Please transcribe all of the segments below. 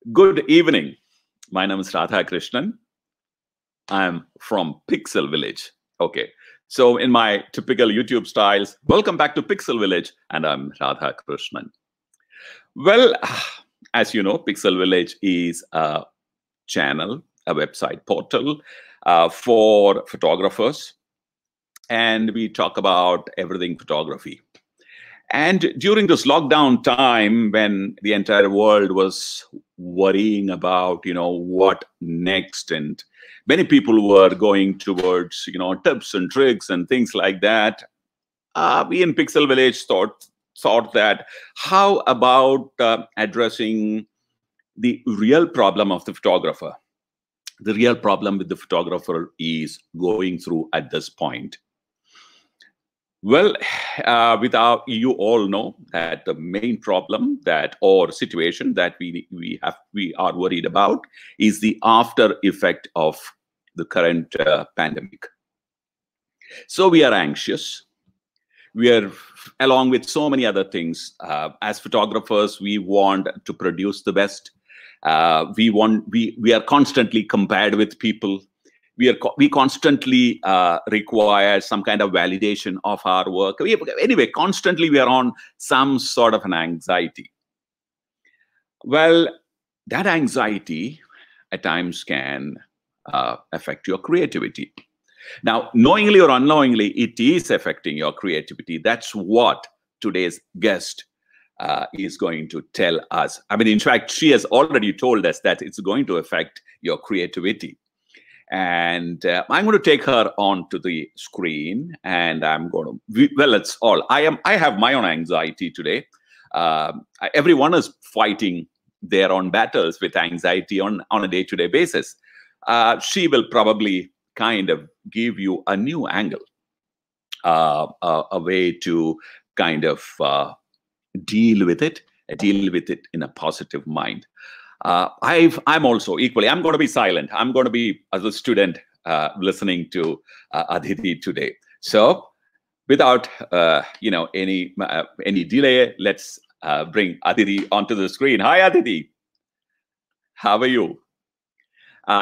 Good evening. My name is Radhakrishnan. I'm from Pixel Viilage. Okay. So in my typical YouTube styles, welcome back to Pixel Viilage, and I'm Radhakrishnan. Well, as you know, Pixel Viilage is a channel, a website portal for photographers, and we talk about everything photography. And during this lockdown time, when the entire world was worrying about, what next, and many people were going towards, tips and tricks and things like that, we in Pixel Viilage thought that how about addressing the real problem of the photographer? The real problem with the photographer is going through at this point. Well, you all know that the main problem or situation that we are worried about is the after effect of the current pandemic. So we are anxious. We are, along with so many other things, as photographers, we want to produce the best. We are constantly compared with people. We constantly require some kind of validation of our work. Anyway, constantly we are on some sort of an anxiety. Well, that anxiety at times can affect your creativity. Now, knowingly or unknowingly, it is affecting your creativity. That's what today's guest is going to tell us. I mean, in fact, she has already told us that it's going to affect your creativity. And I'm going to take her onto the screen, and I'm going to. Well, it's all. I have my own anxiety today. Everyone is fighting their own battles with anxiety on a day-to-day basis. She will probably kind of give you a new angle, a way to kind of deal with it in a positive mind. I'm also equally, I'm going to be silent. I'm going to be, as a student, listening to Aditi today. So without, any delay, let's bring Aditi onto the screen. Hi, Aditi. How are you?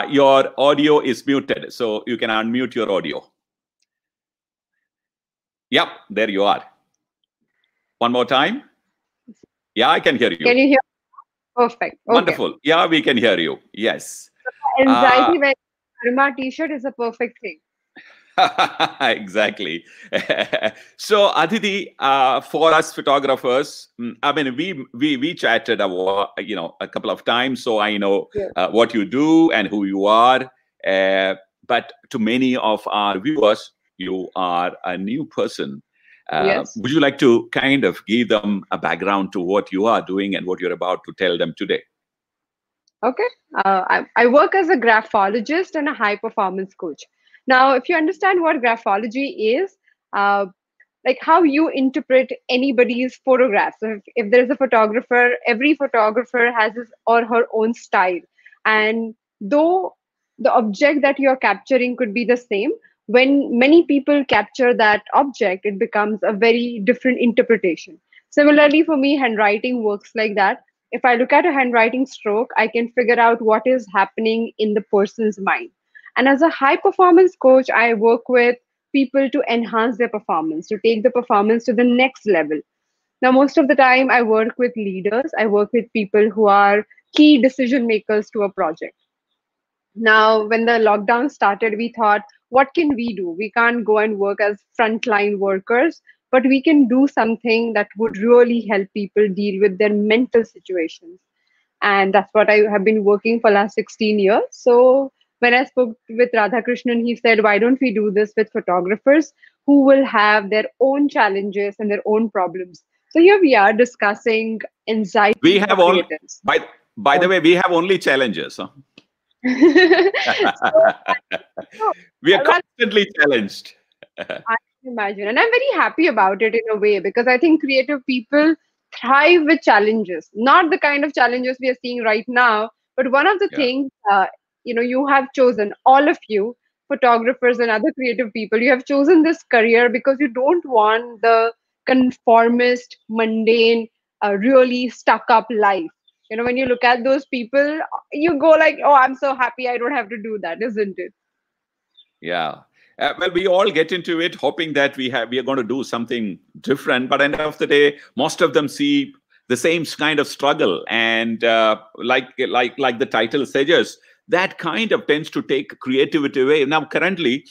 Your audio is muted, so you can unmute your audio. Yep, there you are. One more time. Yeah, I can hear you. Can you hear? Perfect. Okay. Wonderful. Yeah, we can hear you. Yes. Anxiety wearing Karma t-shirt is a perfect thing. Exactly. So, Aditi, for us photographers, I mean, we chatted a couple of times, so I know what you do and who you are. But to many of our viewers, you are a new person. Yes. Would you like to kind of give them a background to what you are doing and what you're about to tell them today? Okay. I work as a graphologist and a high performance coach. Now, if you understand what graphology is, like how you interpret anybody's photograph. So if there's a photographer, every photographer has his or her own style. And though the object that you're capturing could be the same, when many people capture that object, it becomes a very different interpretation. Similarly, for me, handwriting works like that. If I look at a handwriting stroke, I can figure out what is happening in the person's mind. And as a high performance coach, I work with people to enhance their performance, to take the performance to the next level. Now, most of the time, I work with leaders, I work with people who are key decision makers to a project. Now, when the lockdown started, we thought, what can we do? We can't go and work as frontline workers, but we can do something that would really help people deal with their mental situations. And that's what I have been working for last 16 years. So when I spoke with Radhakrishnan, he said, why don't we do this with photographers who will have their own challenges and their own problems? So here we are discussing anxiety. We have all, by the way, we have only challenges. Huh? We are constantly challenged. I can imagine. And I'm very happy about it in a way, because I think creative people thrive with challenges, not the kind of challenges we are seeing right now. But one of the things, you have chosen, all of you, photographers and other creative people, you have chosen this career because you don't want the conformist, mundane, really stuck up life. When you look at those people, you go like, oh, I'm so happy I don't have to do that, isn't it? Yeah. Well, we all get into it hoping that we are going to do something different, but at the end of the day, most of them see the same kind of struggle, and like the title suggests, that kind of tends to take creativity away. Now, currently,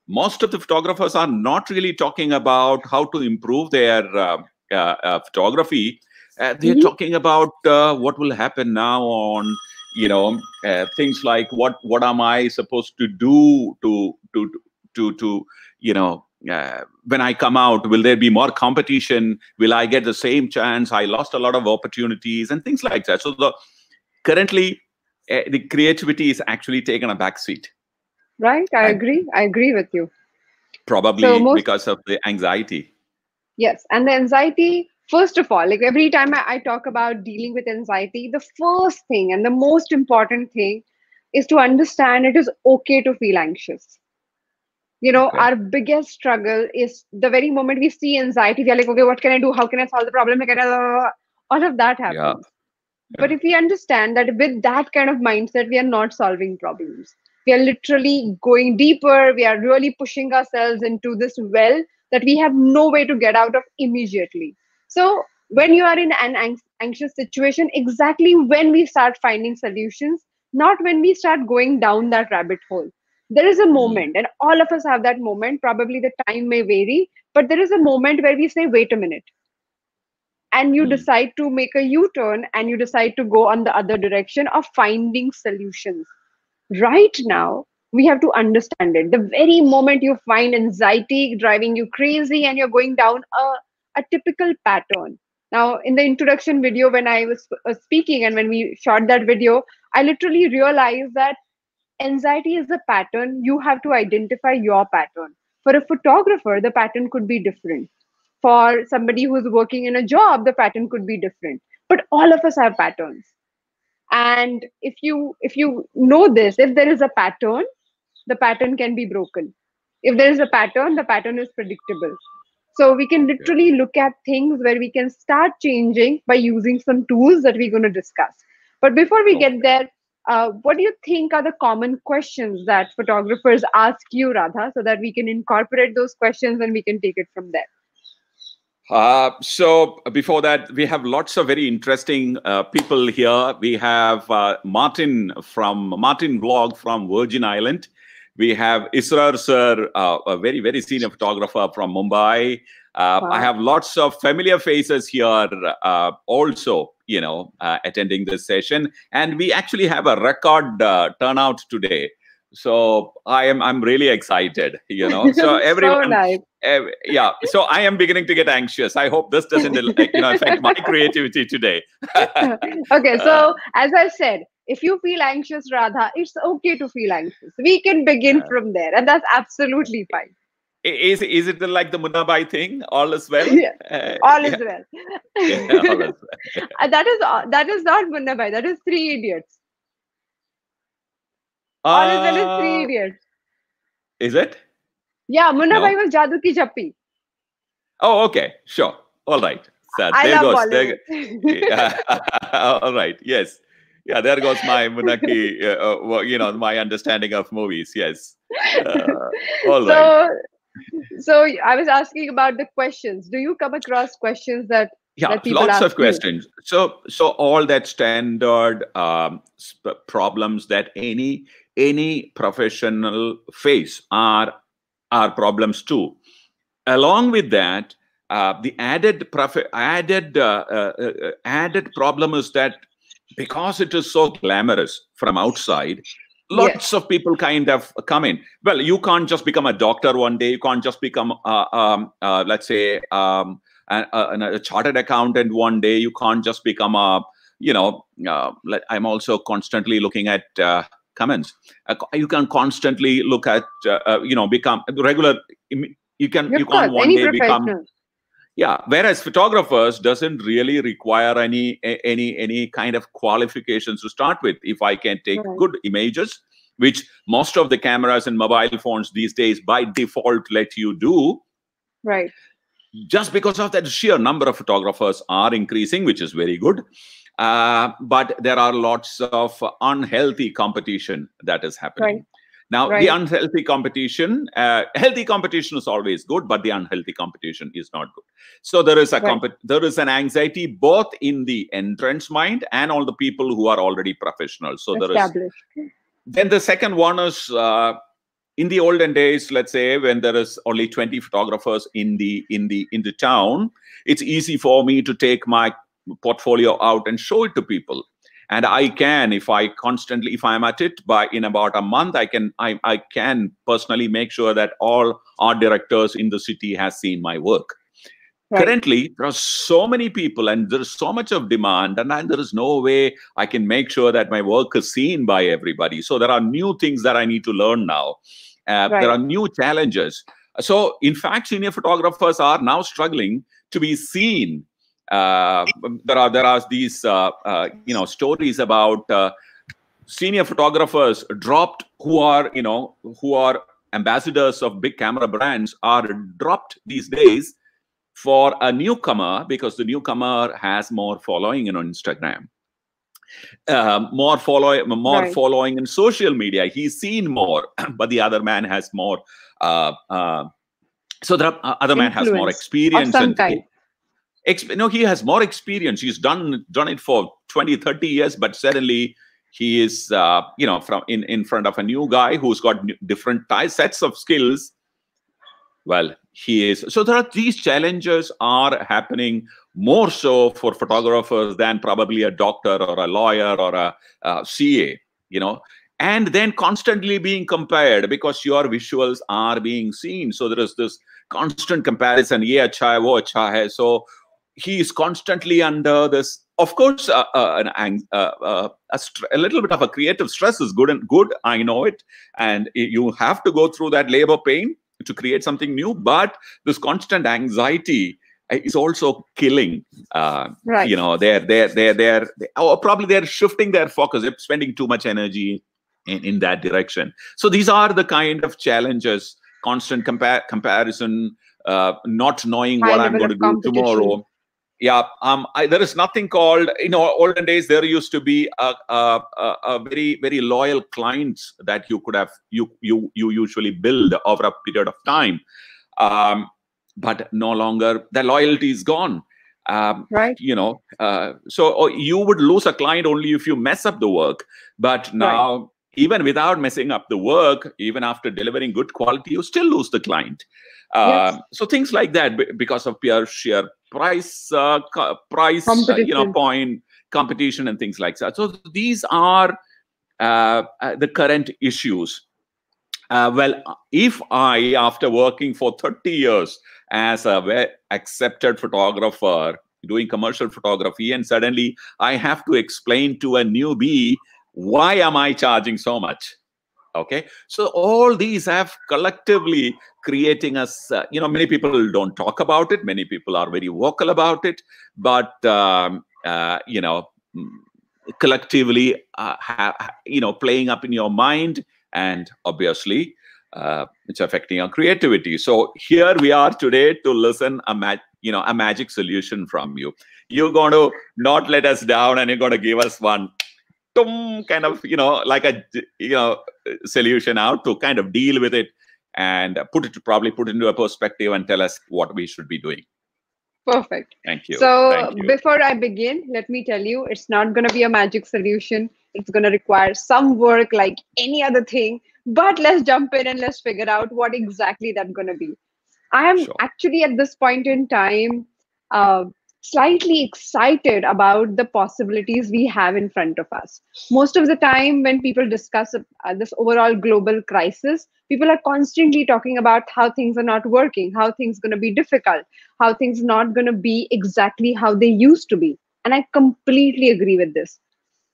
most of the photographers are not really talking about how to improve their photography. They're talking about what will happen now on, things like what am I supposed to do to when I come out, will there be more competition? Will I get the same chance? I lost a lot of opportunities and things like that. So currently, the creativity is actually taken a back seat. Right. I agree with you. Probably because of the anxiety. Yes. And the anxiety, first of all, like every time I talk about dealing with anxiety, the first thing and the most important thing is to understand it is okay to feel anxious. Our biggest struggle is the very moment we see anxiety, we are like, okay, what can I do? How can I solve the problem? All of that happens. Yeah. But if we understand that with that kind of mindset, we are not solving problems. We are literally going deeper. We are really pushing ourselves into this well that we have no way to get out of immediately. So when you are in an anxious situation, exactly when we start finding solutions, not when we start going down that rabbit hole. There is a moment, and all of us have that moment. Probably the time may vary, but there is a moment where we say, wait a minute. And you decide to make a U-turn and you decide to go on the other direction of finding solutions. Right now, we have to understand it. The very moment you find anxiety driving you crazy and you're going down a typical pattern. Now, in the introduction video, when I was speaking and when we shot that video, I literally realized that anxiety is a pattern. You have to identify your pattern. For a photographer, the pattern could be different. For somebody who's working in a job, the pattern could be different. But all of us have patterns. And if you know this, if there is a pattern, the pattern can be broken. If there is a pattern, the pattern is predictable. So we can literally look at things where we can start changing by using some tools that we're going to discuss. But before we get there, what do you think are the common questions that photographers ask you, Radha, so that we can incorporate those questions and we can take it from there? So before that, we have lots of very interesting people here. We have Martin Vlog from Virgin Island. We have Israr sir, a very, very senior photographer from Mumbai. Wow. I have lots of familiar faces here also, attending this session. And we actually have a record turnout today. So I'm really excited, So everyone, so nice. Yeah. So I am beginning to get anxious. I hope this doesn't, affect my creativity today. Okay. So as I said, if you feel anxious, Radha, it's okay to feel anxious. We can begin from there, and that's absolutely fine. Is it like the Munnabai thing? All is well. Yeah. All is well. All is well. That is not Munnabai. That is Three Idiots. All is well is Three Idiots. Is it? Yeah, Munnabai was Jadoo Ki Chappi. Oh, okay, sure, all right. So I love Bollywood. All right, yes. Yeah, there goes my Munaki, my understanding of movies. Yes. All right. So I was asking about the questions. Do you come across questions that people lots ask of questions. You? So all that standard problems that any professional face are problems too. Along with that, the added problem is that because it is so glamorous from outside, lots of people kind of come in. Well, you can't just become a doctor one day. You can't just become, let's say, a chartered accountant one day. You can't just become I'm also constantly looking at comments. You can constantly look at, become regular. You can't one day become. Yeah, whereas photographers doesn't really require any kind of qualifications to start with. If I can take good images, which most of the cameras and mobile phones these days by default let you do, right? Just because of that sheer number of photographers are increasing, which is very good. but there are lots of unhealthy competition that is happening. Right. Now, Right. the unhealthy competition, healthy competition is always good, but the unhealthy competition is not good. So there is a Right. there is an anxiety both in the entrance mind and all the people who are already professionals. So there is. Established. Then the second one is in the olden days, let's say when there is only 20 photographers in the town, it's easy for me to take my portfolio out and show it to people. And I can, if I am at it in about a month, I can personally make sure that all art directors in the city has seen my work. Right. Currently, there are so many people and there is so much of demand, and there is no way I can make sure that my work is seen by everybody. So there are new things that I need to learn now. Right. There are new challenges. So in fact, senior photographers are now struggling to be seen. There are these stories about senior photographers dropped who are ambassadors of big camera brands are dropped these days for a newcomer, because the newcomer has more following on Instagram, more Right. following in social media. He's seen more, but the other man has more. So the other man has more Influence experience of some and kind. he has more experience. He's done it for 20, 30 years, but suddenly he is from in front of a new guy who's got different sets of skills. Well, he is. So there are these challenges are happening more so for photographers than probably a doctor or a lawyer or a CA, and then constantly being compared because your visuals are being seen. So there is this constant comparison. Ye acha hai, wo acha hai. So he is constantly under this. Of course, a little bit of a creative stress is good. I know it, and you have to go through that labor pain to create something new, but this constant anxiety is also killing. Right. Probably they're shifting their focus. They're spending too much energy in that direction. So these are the kind of challenges: constant comparison, not knowing High what I'm level going of to do competition. tomorrow. Yeah, there is nothing called, olden days, there used to be a very, very loyal clients that you could have, you usually build over a period of time. But no longer, the loyalty is gone. Right. So you would lose a client only if you mess up the work. But now, Right. even without messing up the work, even after delivering good quality, you still lose the client. Yes. So things like that, because of sheer price, Competition. point competition and things like that. So these are the current issues. Well, if I, after working for 30 years as a accepted photographer, doing commercial photography, and suddenly I have to explain to a newbie, why am I charging so much? Okay, so all these have collectively creating us, many people don't talk about it. Many people are very vocal about it, but, collectively, playing up in your mind, and obviously, it's affecting our creativity. So here we are today to listen a magic solution from you. You're going to not let us down, and you're going to give us one kind of, like a, solution out to kind of deal with it and probably put it into a perspective and tell us what we should be doing. Perfect. Thank you. So Thank you. before I begin, let me tell you, it's not going to be a magic solution. It's going to require some work like any other thing. But let's jump in and let's figure out what exactly that's going to be. I am Sure. actually at this point in time slightly excited about the possibilities we have in front of us. Most of the time, when people discuss this overall global crisis, people are constantly talking about how things are not working, how things are going to be difficult, how things are not going to be exactly how they used to be. And I completely agree with this.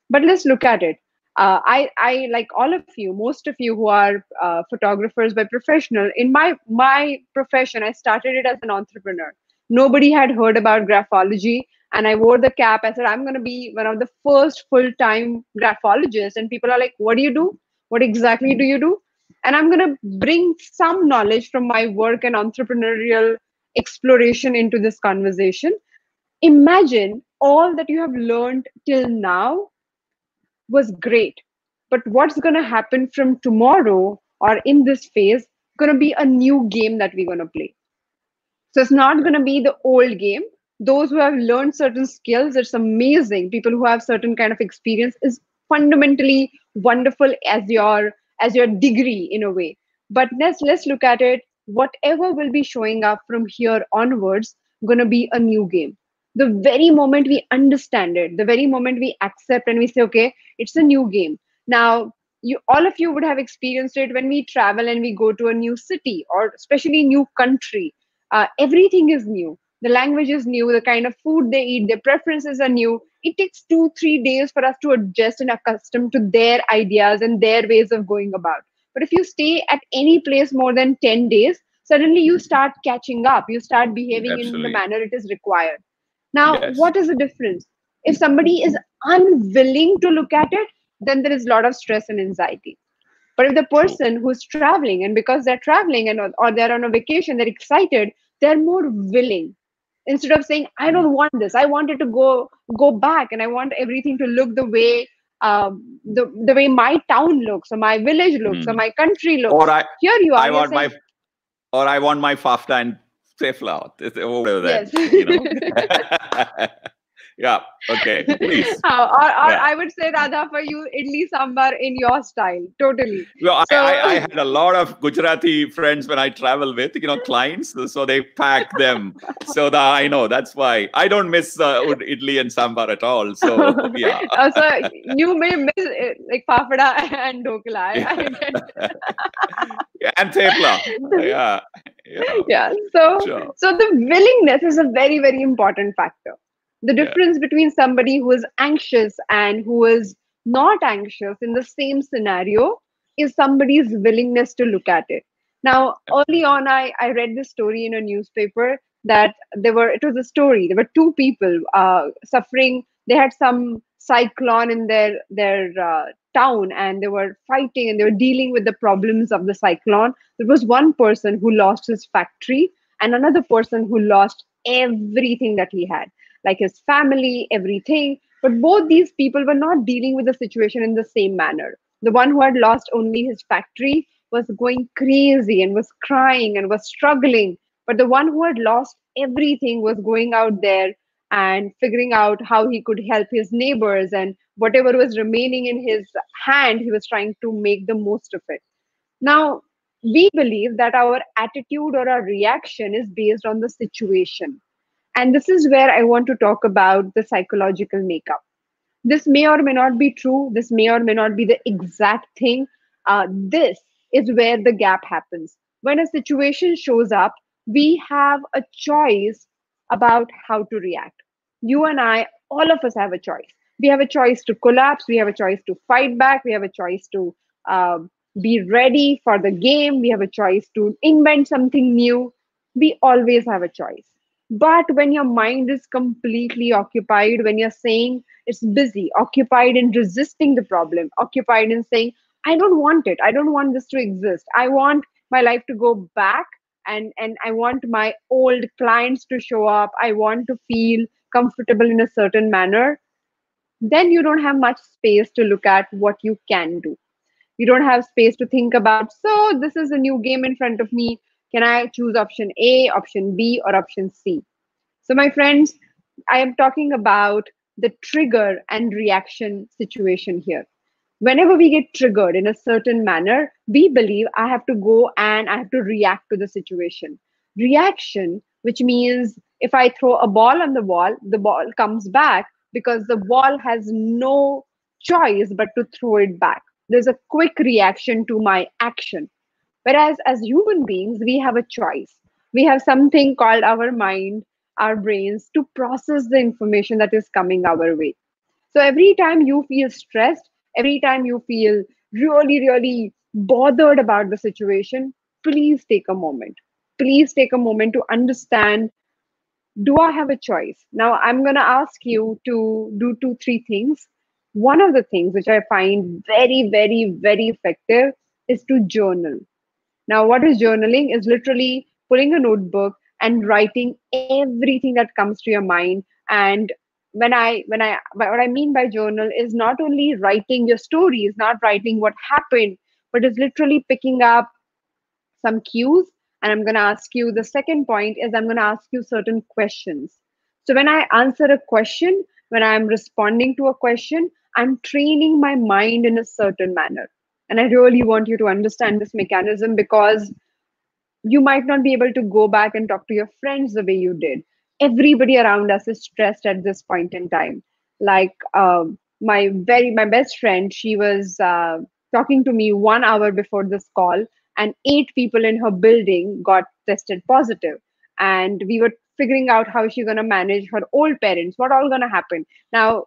But let's look at it. I like all of you, most of you who are photographers by professional. In my profession, I started it as an entrepreneur. Nobody had heard about graphology, and I wore the cap. I said, I'm going to be one of the first full-time graphologists. And people are like, what do you do? What exactly do you do? And I'm going to bring some knowledge from my work and entrepreneurial exploration into this conversation. Imagine all that you have learned till now was great. But what's going to happen from tomorrow or in this phase going to be a new game that we're going to play. So it's not going to be the old game. Those who have learned certain skills, it's amazing. People who have certain kind of experience is fundamentally wonderful as your degree in a way. But let's look at it. Whatever will be showing up from here onwards, going to be a new game. The very moment we understand it, the very moment we accept and we say, okay, it's a new game. Now, you all of you would have experienced it when we travel and we go to a new city or especially new country. Everything is new. The language is new. The kind of food they eat, their preferences are new. It takes 2-3 days for us to adjust and accustom to their ideas and their ways of going about. But if you stay at any place more than 10 days, suddenly you start catching up. You start behaving in the Absolutely. manner it is required. Now, Yes. what is the difference? If somebody is unwilling to look at it, then there is a lot of stress and anxiety. But if the True. person who's traveling, and because they're traveling and or they're on a vacation, they're excited, they're more willing. Instead of saying, I Mm. don't want this, I wanted to go back and I want everything to look the way my town looks or my village looks or Mm. my country Or looks. Here you are, I you're want saying, my or I want my FAFTA and Safla. Over yes. that. Yeah. Okay. Please. Or Yeah. I would say, Radha, for you, idli sambar in your style, totally. Well, So I had a lot of Gujarati friends when I travel with, clients. So they pack them. So I know that's why I don't miss idli and sambar at all. So yeah. so you may miss like papada and dokla. I Yeah. get And Thepla. Yeah. Yeah. yeah. So Sure. the willingness is a very, very important factor. The Yeah. difference between somebody who is anxious and who is not anxious in the same scenario is somebody's willingness to look at it. Now, early on, I read this story in a newspaper that it was a story. There were two people suffering. They had some cyclone in their town and they were fighting and they were dealing with the problems of the cyclone. There was one person who lost his factory and another person who lost everything that he had, like his family, everything. But both these people were not dealing with the situation in the same manner. The one who had lost only his factory was going crazy and was crying and was struggling. But the one who had lost everything was going out there and figuring out how he could help his neighbors, and whatever was remaining in his hand, he was trying to make the most of it. Now, we believe that our attitude or our reaction is based on the situation. And this is where I want to talk about the psychological makeup. This may or may not be true. This may or may not be the exact thing. This is where the gap happens. When a situation shows up, we have a choice about how to react. You and I, all of us have a choice. We have a choice to collapse. We have a choice to fight back. We have a choice to be ready for the game. We have a choice to invent something new. We always have a choice. But when your mind is completely occupied, when you're saying it's busy, occupied in resisting the problem, occupied in saying, I don't want it. I don't want this to exist. I want my life to go back and I want my old clients to show up. I want to feel comfortable in a certain manner. Then you don't have much space to look at what you can do. You don't have space to think about, so this is a new game in front of me. Can I choose option A, option B, or option C? So, my friends, I am talking about the trigger and reaction situation here. Whenever we get triggered in a certain manner, we believe I have to go and I have to react to the situation. Reaction, which means if I throw a ball on the ball comes back because the ball has no choice but to throw it back. There's a quick reaction to my action. Whereas as human beings, we have a choice. We have something called our mind, our brains to process the information that is coming our way. So every time you feel stressed, every time you feel really, really bothered about the situation, please take a moment. Please take a moment to understand, do I have a choice? Now, I'm going to ask you to do 2, 3 things. One of the things which I find very, very, very effective is to journal. Now, what is journaling? Is literally pulling a notebook and writing everything that comes to your mind and what I mean by journal is not only writing your stories, not writing what happened, but is literally picking up some cues. And I'm going to ask you, the second point is I'm going to ask you certain questions. So when I answer a question, when I'm responding to a question, I'm training my mind in a certain manner. And I really want you to understand this mechanism, because you might not be able to go back and talk to your friends the way you did. Everybody around us is stressed at this point in time. Like my best friend, she was talking to me 1 hour before this call, and 8 people in her building got tested positive, and we were figuring out how she's going to manage her old parents, what all going to happen now.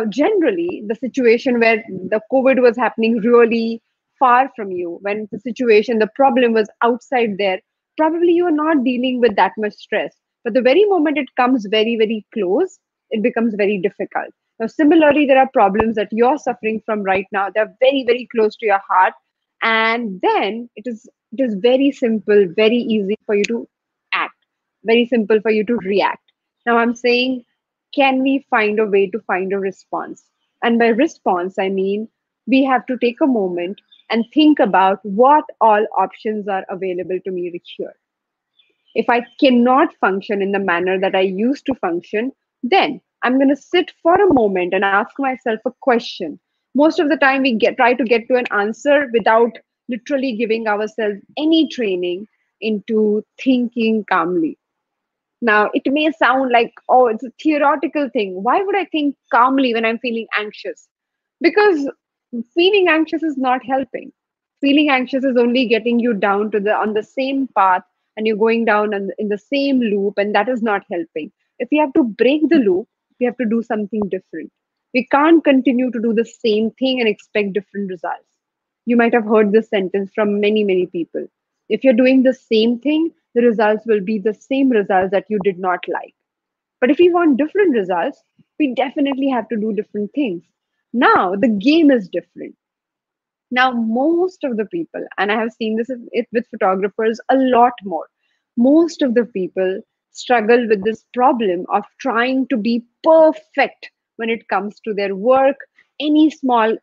Generally, the situation where the COVID was happening really far from you, when the situation, the problem was outside there, probably you are not dealing with that much stress. But the very moment it comes very, very close, it becomes very difficult. Now, similarly, there are problems that you're suffering from right now. They're very, very close to your heart. And then it is very simple, very easy for you to act, very simple for you to react. Now, I'm saying, can we find a way to find a response? And by response, I mean we have to take a moment and think about what all options are available to me here. If I cannot function in the manner that I used to function, then I'm going to sit for a moment and ask myself a question. Most of the time, we try to get to an answer without literally giving ourselves any training into thinking calmly. Now, it may sound like, oh, it's a theoretical thing. Why would I think calmly when I'm feeling anxious? Because feeling anxious is not helping. Feeling anxious is only getting you down to the on the same path, and you're going down in the same loop, and that is not helping. If we have to break the loop, we have to do something different. We can't continue to do the same thing and expect different results. You might have heard this sentence from many, many people. If you're doing the same thing, the results will be the same results that you did not like. But if we want different results, we definitely have to do different things. Now, the game is different. Now, most of the people, and I have seen this with photographers a lot more, most of the people struggle with this problem of trying to be perfect when it comes to their work. Any small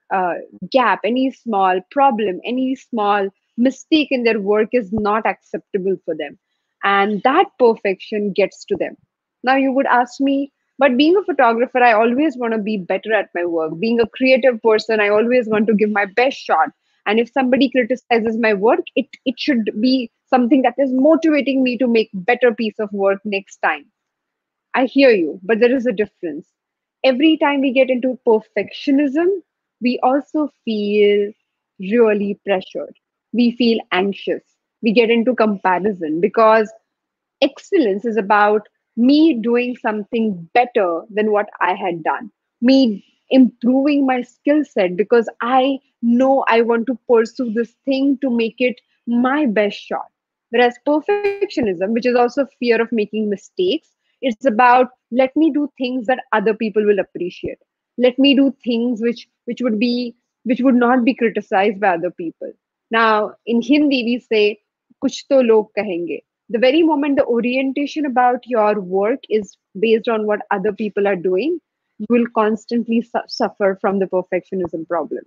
gap, any small problem, any small mistake in their work is not acceptable for them. And that perfection gets to them. Now, you would ask me, but being a photographer, I always want to be better at my work. Being a creative person, I always want to give my best shot. And if somebody criticizes my work, it should be something that is motivating me to make better piece of work next time. I hear you, but there is a difference. Every time we get into perfectionism, we also feel really pressured. We feel anxious. We get into comparison, because excellence is about me doing something better than what I had done, me improving my skill set because I know I want to pursue this thing to make it my best shot. Whereas perfectionism, which is also fear of making mistakes, it's about let me do things that other people will appreciate. Let me do things which would not be criticized by other people. Now, in Hindi, we say kuch to log kahenge. The very moment the orientation about your work is based on what other people are doing, you will constantly suffer from the perfectionism problem.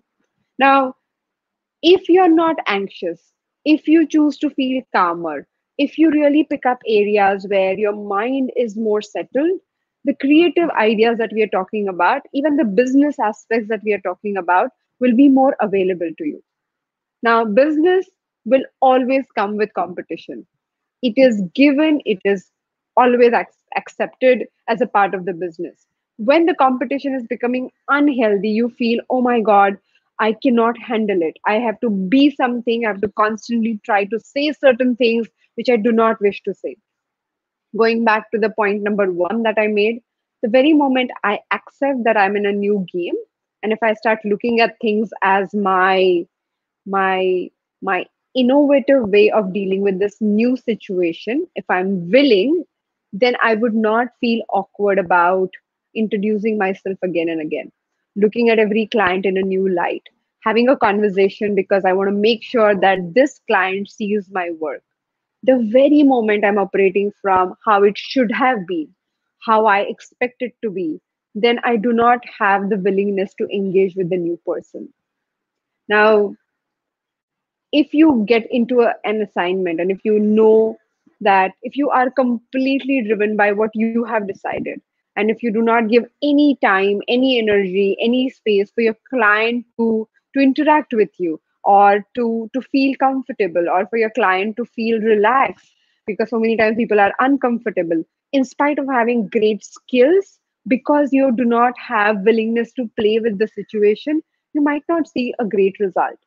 Now, if you're not anxious, if you choose to feel calmer, if you really pick up areas where your mind is more settled, the creative ideas that we are talking about, even the business aspects that we are talking about, will be more available to you. Now, business will always come with competition. It is given, it is always accepted as a part of the business. When the competition is becoming unhealthy, you feel, oh my God, I cannot handle it. I have to be something, I have to constantly try to say certain things which I do not wish to say. Going back to the point number one that I made, the very moment I accept that I'm in a new game, and if I start looking at things as my my innovative way of dealing with this new situation, if I'm willing, then I would not feel awkward about introducing myself again and again, looking at every client in a new light, having a conversation because I want to make sure that this client sees my work. The very moment I'm operating from how it should have been, how I expect it to be, then I do not have the willingness to engage with the new person. Now, if you get into an assignment, and if you know that if you are completely driven by what you have decided, and if you do not give any time, any energy, any space for your client to interact with you, or to feel comfortable, or for your client to feel relaxed, because so many times people are uncomfortable in spite of having great skills, because you do not have willingness to play with the situation, you might not see a great result.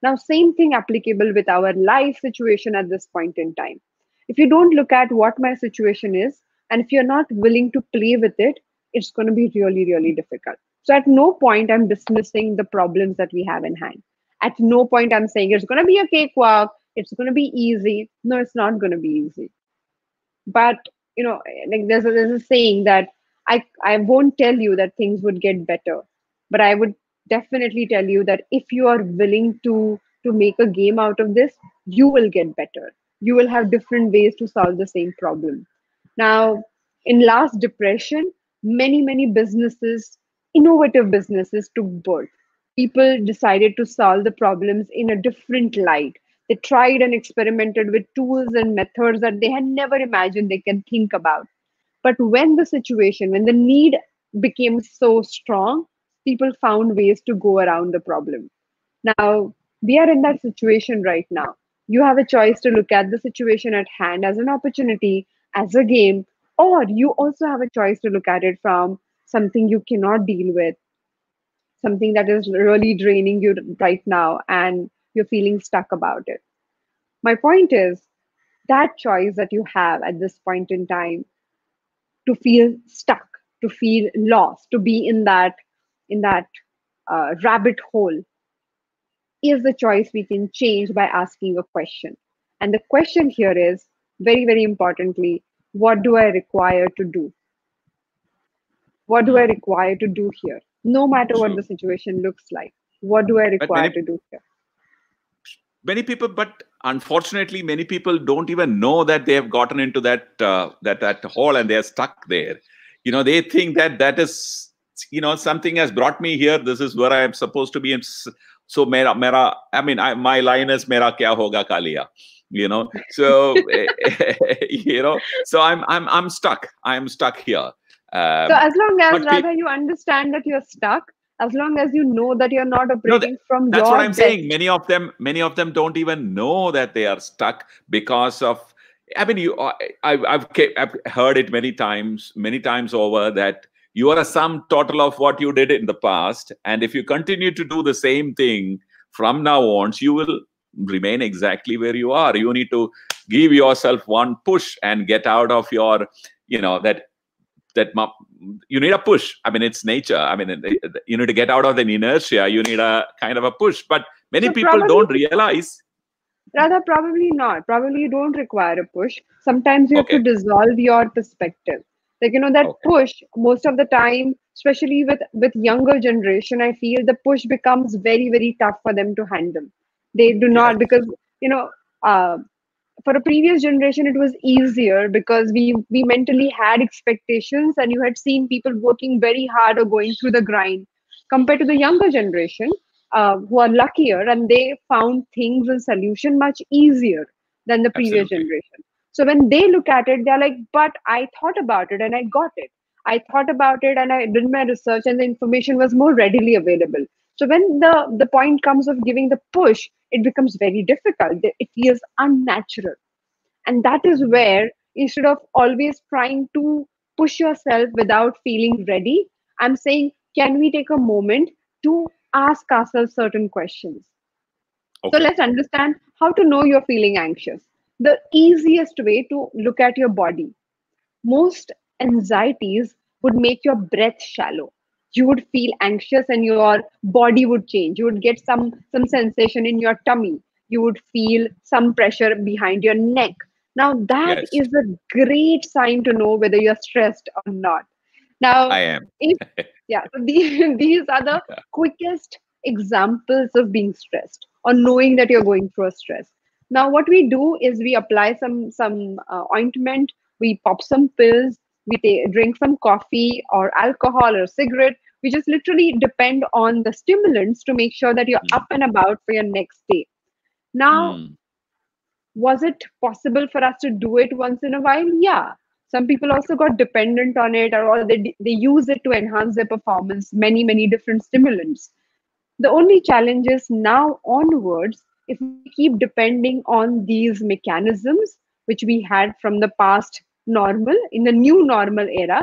Now, same thing applicable with our life situation at this point in time. If you don't look at what my situation is, and if you're not willing to play with it, it's going to be really, really difficult. So, at no point I'm dismissing the problems that we have in hand. At no point I'm saying it's going to be a cakewalk, it's going to be easy. No, it's not going to be easy. But like there's a saying that I won't tell you that things would get better, but I would definitely tell you that if you are willing to make a game out of this, you will get better. You will have different ways to solve the same problem. Now, in last depression, many businesses, innovative businesses, took birth. People decided to solve the problems in a different light. They tried and experimented with tools and methods that they had never imagined they can think about. But when the need became so strong, people found ways to go around the problem. Now, we are in that situation right now. You have a choice to look at the situation at hand as an opportunity, as a game, or you also have a choice to look at it from something you cannot deal with, something that is really draining you right now, and you're feeling stuck about it. My point is that choice that you have at this point in time, to feel stuck, to feel lost, to be in that rabbit hole, is the choice we can change by asking a question. And the question here is very, very importantly, what do I require to do? What do I Hmm. require to do here? No matter what the True. situation looks like, what do I But require to do here? many people, but unfortunately, many people don't even know that they have gotten into that hole and they are stuck there. They think that that is, something has brought me here. This is where I am supposed to be. And so, mera, I mean, my line is "Mera kya hoga kaliya." So so I'm stuck. I'm stuck here. So Um, as long as, but Radha, you understand that you're stuck, as long as you know that you're not no, operating from that's what your I'm saying. best. Many of them don't even know that they are stuck because of. I mean, I've heard it many times over, that you are a sum total of what you did in the past, and if you continue to do the same thing from now on, you will remain exactly where you are. You need to give yourself one push and get out of your, you need a push. I mean, it's nature. I mean, you need to get out of the inertia. You need a kind of a push. But many So people probably, don't realize. Rather, probably not. Probably you don't require a push. Sometimes you have to Okay, dissolve your perspective. Like, that okay, push, most of the time, especially with younger generation, I feel the push becomes very, very tough for them to handle. They do yes, not, because, you know, uh, for a previous generation it was easier because we mentally had expectations, and you had seen people working very hard or going through the grind, compared to the younger generation, who are luckier, and they found things and solution much easier than the previous absolutely. generation. So when they look at it, they're like, but I thought about it and I got it. I thought about it and I did my research, and the information was more readily available. So when the point comes of giving the push, it becomes very difficult. It feels unnatural. And that is where, instead of always trying to push yourself without feeling ready, I'm saying, can we take a moment to ask ourselves certain questions? So Okay, let's understand how to know you're feeling anxious. The easiest way to look at your body: most anxieties would make your breath shallow. You would feel anxious and your body would change. You would get some sensation in your tummy. You would feel some pressure behind your neck. Now that yes, is a great sign to know whether you're stressed or not. I Now, am. if yeah, so these are the quickest examples of being stressed or knowing that you're going through a stress. Now, what we do is we apply some ointment, we pop some pills, we drink some coffee or alcohol or cigarette. We just literally depend on the stimulants to make sure that you're up and about for your next day. Now, Mm. was it possible for us to do it once in a while? Yeah. Some people also got dependent on it, or they use it to enhance their performance, many different stimulants. The only challenge is now onwards, if we keep depending on these mechanisms, which we had from the past normal, in the new normal era,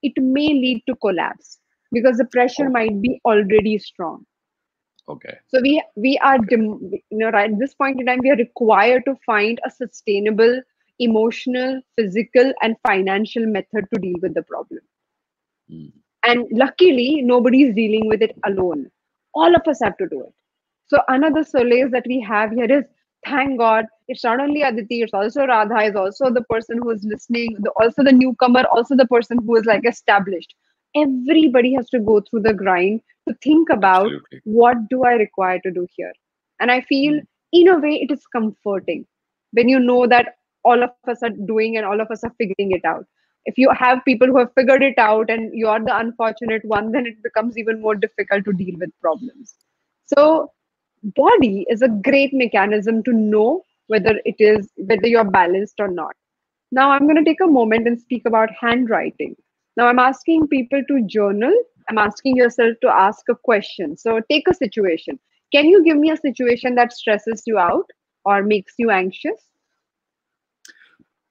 it may lead to collapse because the pressure Oh, might be already strong. okay. So we are right at this point in time we are required to find a sustainable, emotional, physical, and financial method to deal with the problem. Mm. And luckily, nobody is dealing with it alone. All of us have to do it. So another solace that we have here is, thank God, it's not only Aditi, it's also Radha, is also the person who is listening, also the newcomer, also the person who is like established. Everybody has to go through the grind to think about Absolutely. what do I require to do here. And I feel, Mm. in a way, it is comforting when you know that all of us are doing and all of us are figuring it out. If you have people who have figured it out and you are the unfortunate one, then it becomes even more difficult to deal with problems. So body is a great mechanism to know whether you're balanced or not. Now I'm going to take a moment and speak about handwriting. Now I'm asking people to journal. I'm asking yourself to ask a question. So take a situation. Can you give me a situation that stresses you out or makes you anxious?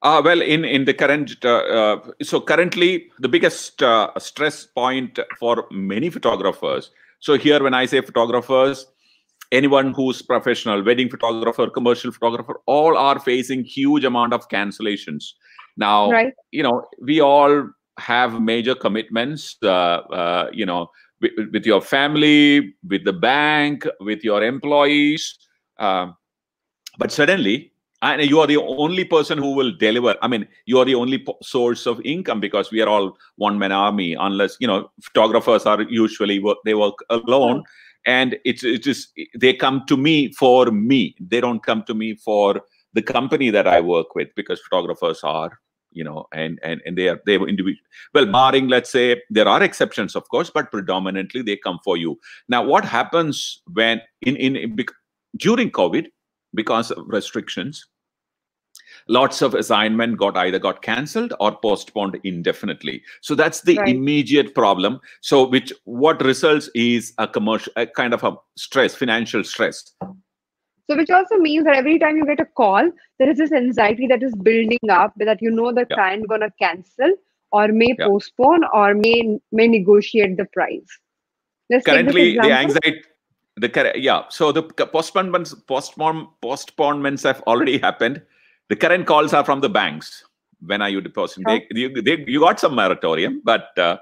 Well, in the current, so currently the biggest stress point for many photographers. So here, when I say photographers, anyone who's professional, wedding photographer, commercial photographer, all are facing huge amount of cancellations. Now, Right? we all have major commitments, with your family, with the bank, with your employees. Uh, but suddenly, and you are the only person who will deliver. I mean, you are the only source of income, because we are all one man army. Unless photographers are usually they work alone, and it is they come to me for me. They don't come to me for the company that I work with, because photographers are, and they were individual. Well, barring, let's say, there are exceptions, of course, but predominantly they come for you. Now, what happens when during COVID, because of restrictions, lots of assignment got cancelled or postponed indefinitely. So that's the Right. immediate problem. So what results is a kind of a stress, financial stress. So, which also means that every time you get a call, there is this anxiety that is building up that the Yeah, client gonna cancel or may yeah. postpone or may negotiate the price. Let's take this Currently, the example. anxiety, yeah. So the postponements have already happened. The current calls are from the banks. When are you depositing? Sure. You got some moratorium, but Yeah.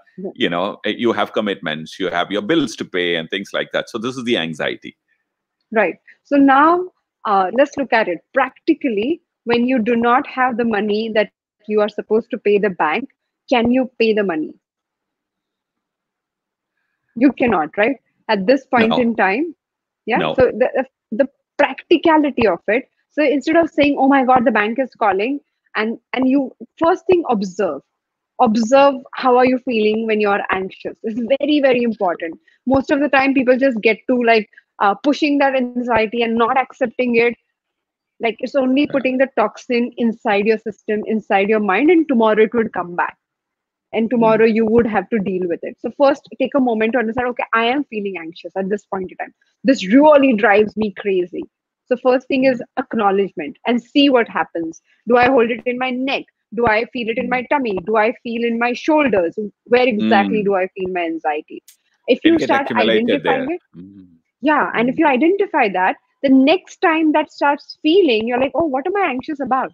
you have commitments, you have your bills to pay and things like that. So this is the anxiety. Right. So now let's look at it practically. When you do not have the money that you are supposed to pay the bank, can you pay the money? You cannot, right? At this point No, in time. Yeah. no. So the practicality of it. So instead of saying, "Oh my God, the bank is calling," and you first thing observe how are you feeling when you're anxious. It's very important. Most of the time, people just get to like pushing that anxiety and not accepting it. Like it's only Yeah. putting the toxin inside your system, inside your mind, and tomorrow it would come back and tomorrow Mm, you would have to deal with it. So first take a moment to understand, okay, I am feeling anxious at this point in time. This really drives me crazy. So first thing is mm, acknowledgement and see what happens. Do I hold it in my neck? Do I feel it in my mm, tummy? Do I feel in my shoulders? Where exactly do mm. I feel my anxiety? If It you get start accumulated identifying there. it, Mm, yeah, and if mm, you identify that, the next time that starts feeling, you're like, oh, what am I anxious about?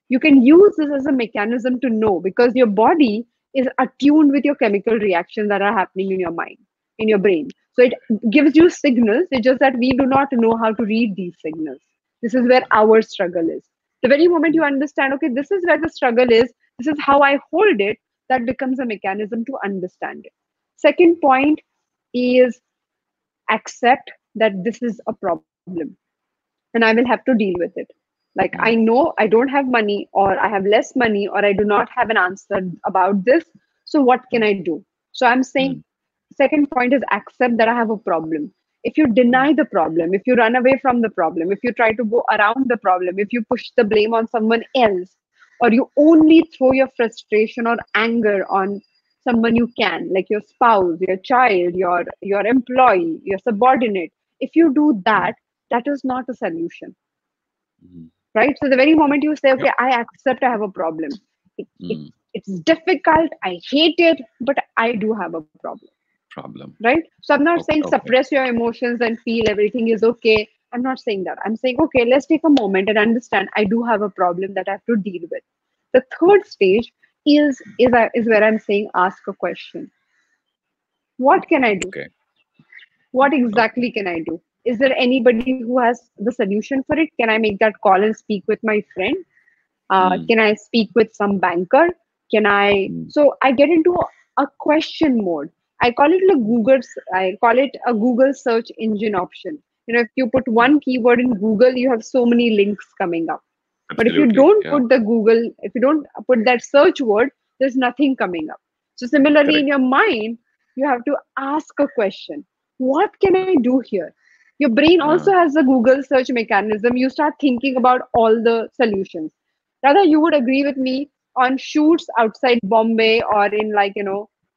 You can use this as a mechanism to know because your body is attuned with your chemical reactions that are happening in your mind, in your brain. So it gives you signals. It's just that we do not know how to read these signals. This is where our struggle is. The very moment you understand, okay, this is where the struggle is, this is how I hold it, that becomes a mechanism to understand it. Second point is accept that this is a problem and I will have to deal with it. Like, I know I don't have money, or I have less money, or I do not have an answer about this. So what can I do? So I'm saying, second point is accept that I have a problem. If you deny the problem, if you run away from the problem, if you try to go around the problem, if you push the blame on someone else, or you only throw your frustration or anger on someone you can, like your spouse, your child, your employee, your subordinate, if you do that, that is not a solution, right? So the very moment you say, okay, I accept I have a problem, it, it, it's difficult, I hate it, but I do have a problem, right? So I'm not saying suppress your emotions and feel everything is okay. I'm not saying that. I'm saying, okay, let's take a moment and understand I do have a problem that I have to deal with. The third stage is where I'm saying ask a question. What can I do? What exactly can I do? Is there anybody who has the solution for it? Can I make that call and speak with my friend? Can I speak with some banker? Can I? So I get into a question mode. I call it a Google search engine option. You know, if you put one keyword in Google, you have so many links coming up. But if you don't put if you don't put that search word, there's nothing coming up. So similarly, in your mind, you have to ask a question. What can I do here? Your brain also has a Google search mechanism. You start thinking about all the solutions. Rather, you would agree with me, on shoots outside Bombay, or in, like,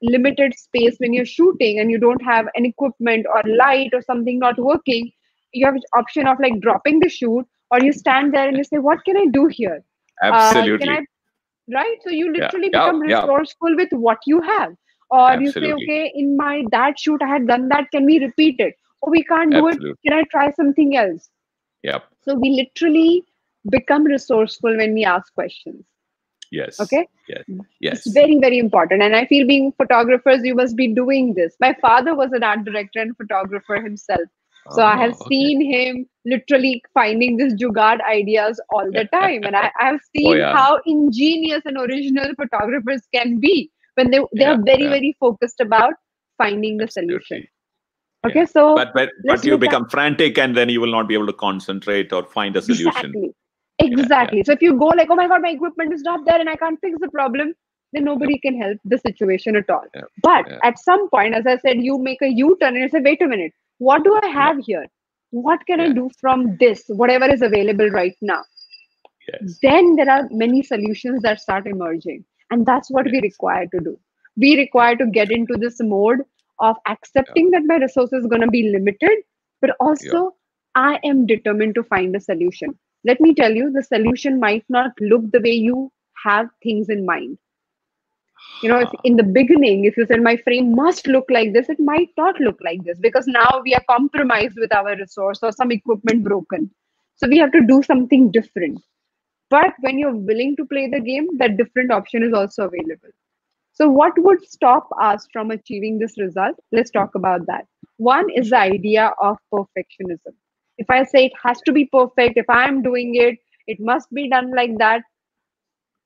limited space when you're shooting and you don't have an equipment or light or something not working, you have an option of like dropping the shoot, or you stand there and you say, what can I do here? Absolutely. Right? So you literally become resourceful with what you have. Or you say, okay, in that shoot I had done that, can we repeat it? Oh, we can't do it, can I try something else? So we literally become resourceful when we ask questions. Okay. It's very, very important. And I feel, being photographers, you must be doing this. My father was an art director and photographer himself. So I have seen him literally finding these jugaad ideas all the time. And I have seen how ingenious and original photographers can be when they are very, very focused about finding the solution. Okay, so but you become frantic, and then you will not be able to concentrate or find a solution. Exactly. So if you go like, oh my God, my equipment is not there and I can't fix the problem, then nobody can help the situation at all. But at some point, as I said, you make a U-turn and you say, wait a minute, what do I have here? What can I do from this, whatever is available right now? Then there are many solutions that start emerging. And that's what we require to do. We require to get into this mode of accepting that my resources are going to be limited, but also I am determined to find a solution. Let me tell you, the solution might not look the way you have things in mind. You know, if in the beginning, if you said my frame must look like this, it might not look like this, because now we are compromised with our resource or some equipment broken. So we have to do something different. But when you're willing to play the game, that different option is also available. So what would stop us from achieving this result? Let's talk about that. One is the idea of perfectionism. If I say it has to be perfect, if I'm doing it, it must be done like that.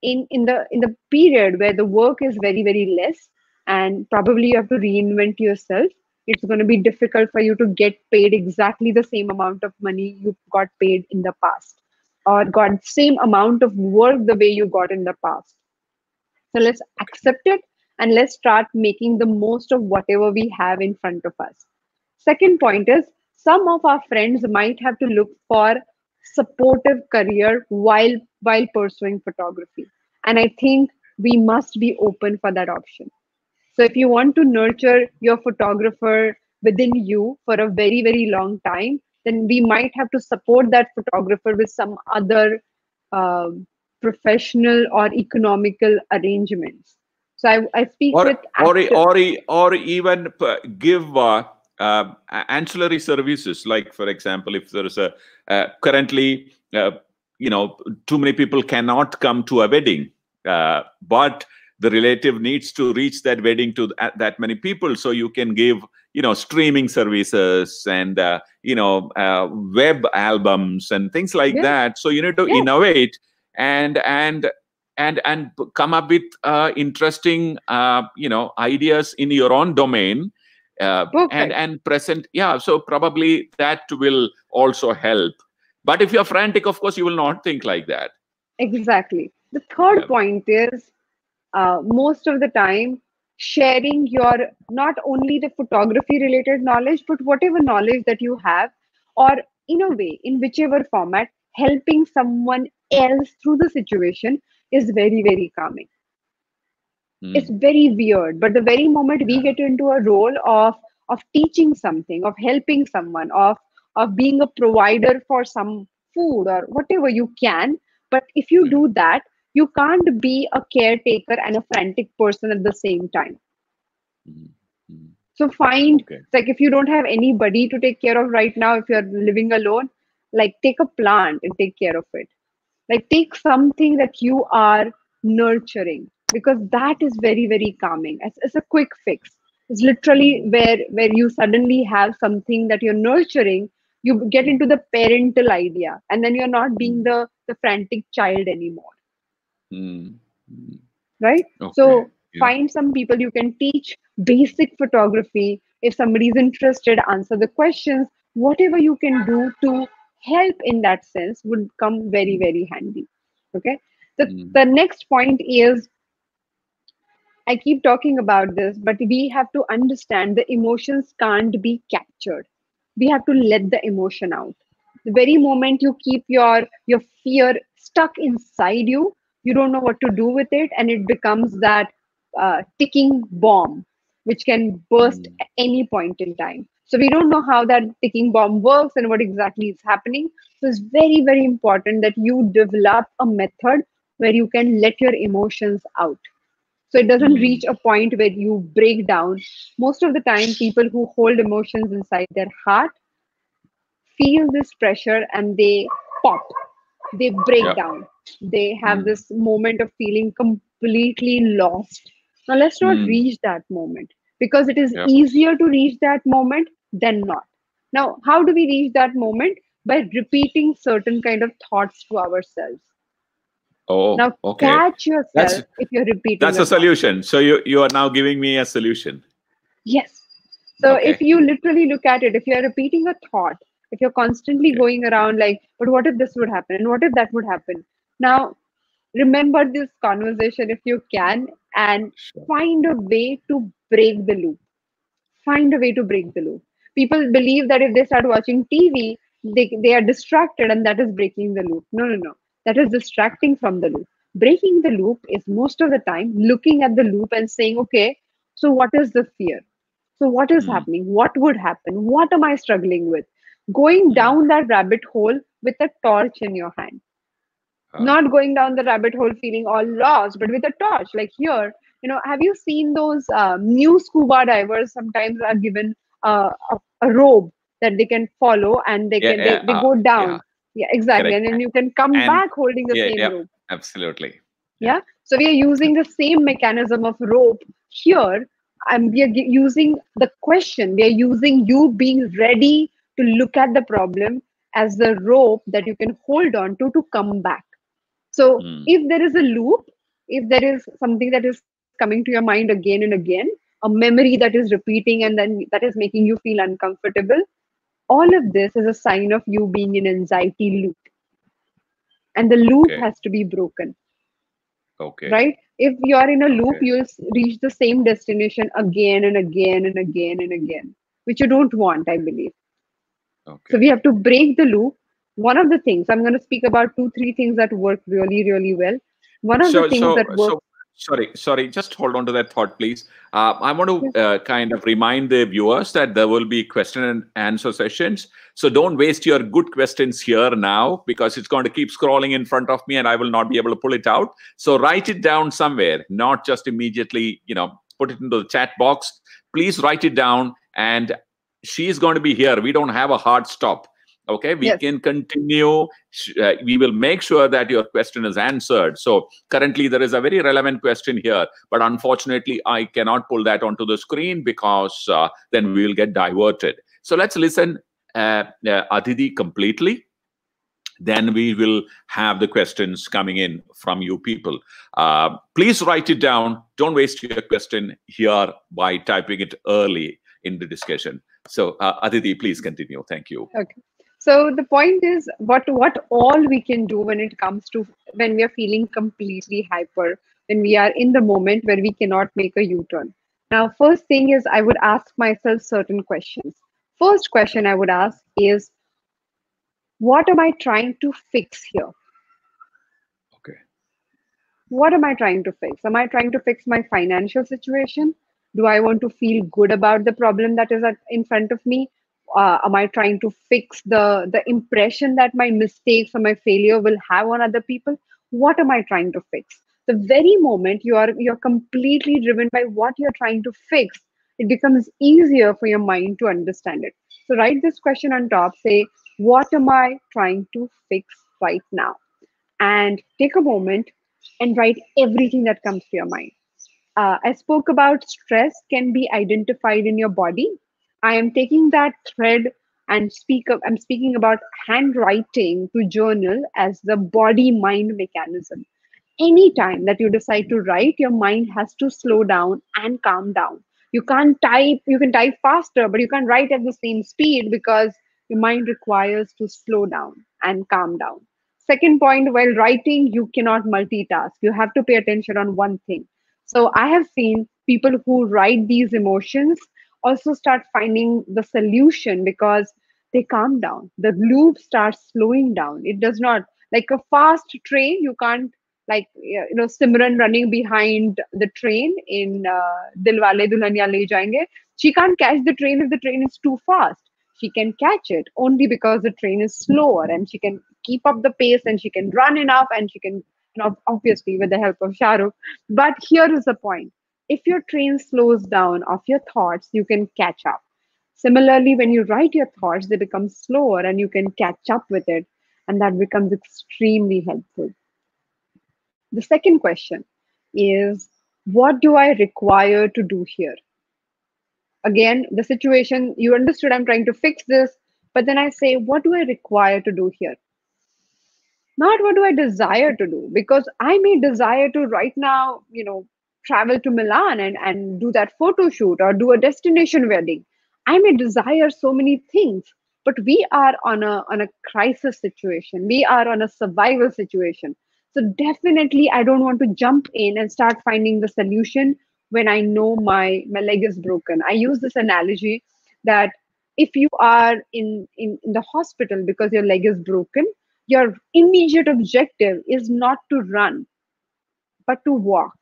In the period where the work is very, very less, and probably you have to reinvent yourself, it's going to be difficult for you to get paid exactly the same amount of money you got paid in the past, or got same amount of work the way you got in the past. So let's accept it, and let's start making the most of whatever we have in front of us. Second point is, some of our friends might have to look for supportive career while pursuing photography. And I think we must be open for that option. So if you want to nurture your photographer within you for a very, very long time, then we might have to support that photographer with some other professional or economical arrangements. So I speak with or even give ancillary services. Like, for example, if there is a currently too many people cannot come to a wedding, but the relative needs to reach that wedding to that many people, so you can give streaming services and web albums and things like that. So you need to innovate and come up with interesting ideas in your own domain, and present. So probably that will also help. But if you're frantic, of course, you will not think like that. Exactly. The third Yeah. point is most of the time sharing your not only the photography related knowledge, but whatever knowledge that you have, or in a way, in whichever format, helping someone else through the situation is very, very calming. It's Mm. very weird, but the very moment we get into a role of teaching something, of helping someone, of being a provider for some food or whatever you can, but if you Yeah. do that, you can't be a caretaker and a frantic person at the same time. Mm. Mm. So find, Okay. like, if you don't have anybody to take care of right now, if you're living alone, like, take a plant and take care of it. Like, take something that you are nurturing, because that is very, very calming. It's a quick fix. It's literally Mm. where you suddenly have something that you're nurturing, you get Mm. into the parental idea, and then you're not being Mm. the frantic child anymore, Mm. Mm. right? Okay. So Yeah. find some people you can teach basic photography. If somebody's interested, answer the questions. Whatever you can do to help in that sense would come very, Mm. very handy. Okay. The Mm. next point is, I keep talking about this, but we have to understand the emotions can't be captured. We have to let the emotion out. The very moment you keep your fear stuck inside you, you don't know what to do with it, and it becomes that ticking bomb, which can burst Mm. at any point in time. So we don't know how that ticking bomb works and what exactly is happening. So it's very, very important that you develop a method where you can let your emotions out, so it doesn't Mm. reach a point where you break down. Most of the time, people who hold emotions inside their heart feel this pressure and they pop, they break Yeah. down, they have Mm. this moment of feeling completely lost. Now, let's not Mm. reach that moment, because it is Yeah. easier to reach that moment than not. Now, how do we reach that moment? By repeating certain kind of thoughts to ourselves. Oh, Now, okay. catch That's yourself if you're repeating that's a a thought. solution. So you are now giving me a solution. Yes. So if Okay. you literally look at it, if you're repeating a thought, if you're constantly Okay. going around like, but what if this would happen? And what if that would happen? Now, remember this conversation if you can, and Sure. find a way to break the loop. Find a way to break the loop. People believe that if they start watching TV, they are distracted and that is breaking the loop. No, no, no. That is distracting from the loop. Breaking the loop is most of the time looking at the loop and saying, okay, so what is the fear? So, what is Mm. happening? What would happen? What am I struggling with? Going Mm. down that rabbit hole with a torch in your hand, Ah. not going down the rabbit hole feeling all lost, but with a torch. Like here, have you seen those new scuba divers sometimes are given a robe that they can follow, and they Yeah. can Yeah. they go Yeah. down. Yeah, exactly. Correct. And then you can come And back holding the yeah. same Yeah. rope. Absolutely. Yeah. Yeah. So we are using the same mechanism of rope here, and we are using the question. We are using you being ready to look at the problem as the rope that you can hold on to come back. So Mm. if there is a loop, if there is something that is coming to your mind again and again, a memory that is repeating and then that is making you feel uncomfortable, all of this is a sign of you being in anxiety loop. And the loop Okay. has to be broken, Okay. right? If you are in a loop, Okay. you'll reach the same destination again and again and again and again, which you don't want, I believe. So we Okay. have to break the loop. One of the things, I'm going to speak about two, three things that work really, really well. One of the So, things so, that so, works, sorry, just hold on to that thought, please. I want yes, to kind of remind the viewers that there will be question and answer sessions. So don't waste your good questions here now, because it's going to keep scrolling in front of me and I will not be able to pull it out. So write it down somewhere, not just immediately, put it into the chat box. Please write it down, and she is going to be here. We don't have a hard stop. Okay, we yes, can continue. We will make sure that your question is answered. So currently there is a very relevant question here, but unfortunately I cannot pull that onto the screen because then we will get diverted. So let's listen Aditi completely. Then we will have the questions coming in from you people. Please write it down. Don't waste your question here by typing it early in the discussion. So Aditi, please continue. Thank you. okay. So the point is, what all we can do when it comes to when we are feeling completely hyper, when we are in the moment where we cannot make a U-turn. Now, first thing is I would ask myself certain questions. First question I would ask is, what am I trying to fix here? Okay. What am I trying to fix? Am I trying to fix my financial situation? Do I want to feel good about the problem that is in front of me? Am I trying to fix the impression that my mistakes or my failure will have on other people? What am I trying to fix? The very moment you're completely driven by what you're trying to fix, it becomes easier for your mind to understand it. So write this question on top. Say, what am I trying to fix right now? And take a moment and write everything that comes to your mind. I spoke about stress can be identified in your body. I am taking that thread and I'm speaking about handwriting to journal as the body mind mechanism. Anytime that you decide to write, your mind has to slow down and calm down. You can't type, you can type faster, but you can't write at the same speed because your mind requires to slow down and calm down. Second point, while writing, you cannot multitask. You have to pay attention on one thing. So I have seen people who write these emotions also start finding the solution because they calm down. The loop starts slowing down. It does not, like a fast train, you can't, like, Simran running behind the train in Dilwale Dulhania Le Jayenge. She can't catch the train if the train is too fast. She can catch it only because the train is slower, and she can keep up the pace, and she can run enough, and she can, obviously with the help of Shahrukh. But here is the point: if your train slows down of your thoughts, you can catch up. Similarly, when you write your thoughts, they become slower and you can catch up with it, and that becomes extremely helpful. The second question is, what do I require to do here? Again, the situation, you understood, I'm trying to fix this, but then I say, what do I require to do here? Not what do I desire to do, because I may desire to right now, travel to Milan and do that photo shoot or do a destination wedding. I may desire so many things, but we are on a crisis situation. We are on a survival situation. So definitely I don't want to jump in and start finding the solution when I know my leg is broken. I use this analogy that if you are in the hospital because your leg is broken, your immediate objective is not to run, but to walk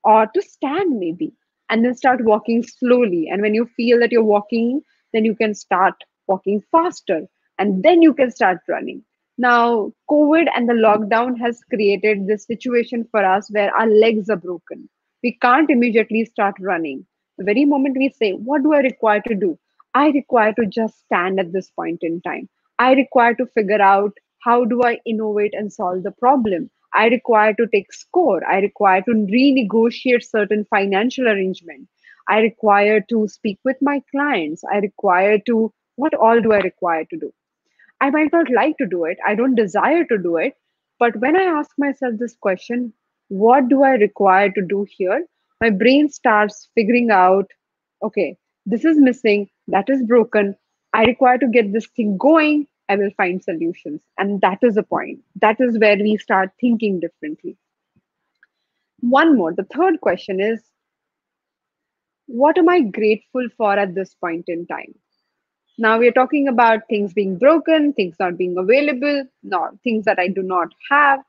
or to stand maybe, and then start walking slowly. And when you feel that you're walking, then you can start walking faster, and then you can start running. Now, COVID and the lockdown has created this situation for us where our legs are broken. We can't immediately start running. The very moment we say, what do I require to do? I require to just stand at this point in time. I require to figure out how do I innovate and solve the problem. I require to take score. I require to renegotiate certain financial arrangement. I require to speak with my clients. I require to, what all do I require to do? I might not like to do it. I don't desire to do it. But when I ask myself this question, what do I require to do here? My brain starts figuring out, okay, this is missing, that is broken. I require to get this thing going. I will find solutions. And that is the point. That is where we start thinking differently. One more. The third question is, what am I grateful for at this point in time? Now we're talking about things being broken, things not being available, no, things that I do not have.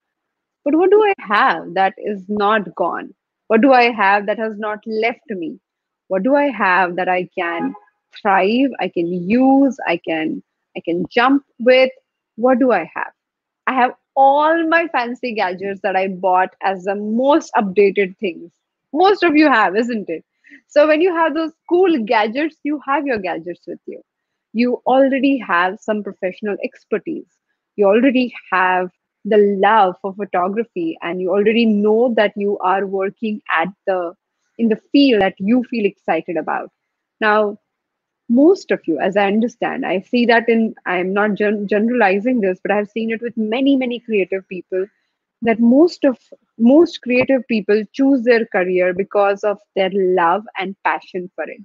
But what do I have that is not gone? What do I have that has not left me? What do I have that I can thrive, I can use, I can jump with? What do I have? I have all my fancy gadgets that I bought as the most updated things. Most of you have, isn't it? So when you have those cool gadgets, you have your gadgets with you. You already have some professional expertise. You already have the love for photography, and you already know that you are working at the in the field that you feel excited about. Now, most of you, as I understand, I see that in, I'm not generalizing this, but I've seen it with many, many creative people, that most creative people choose their career because of their love and passion for it.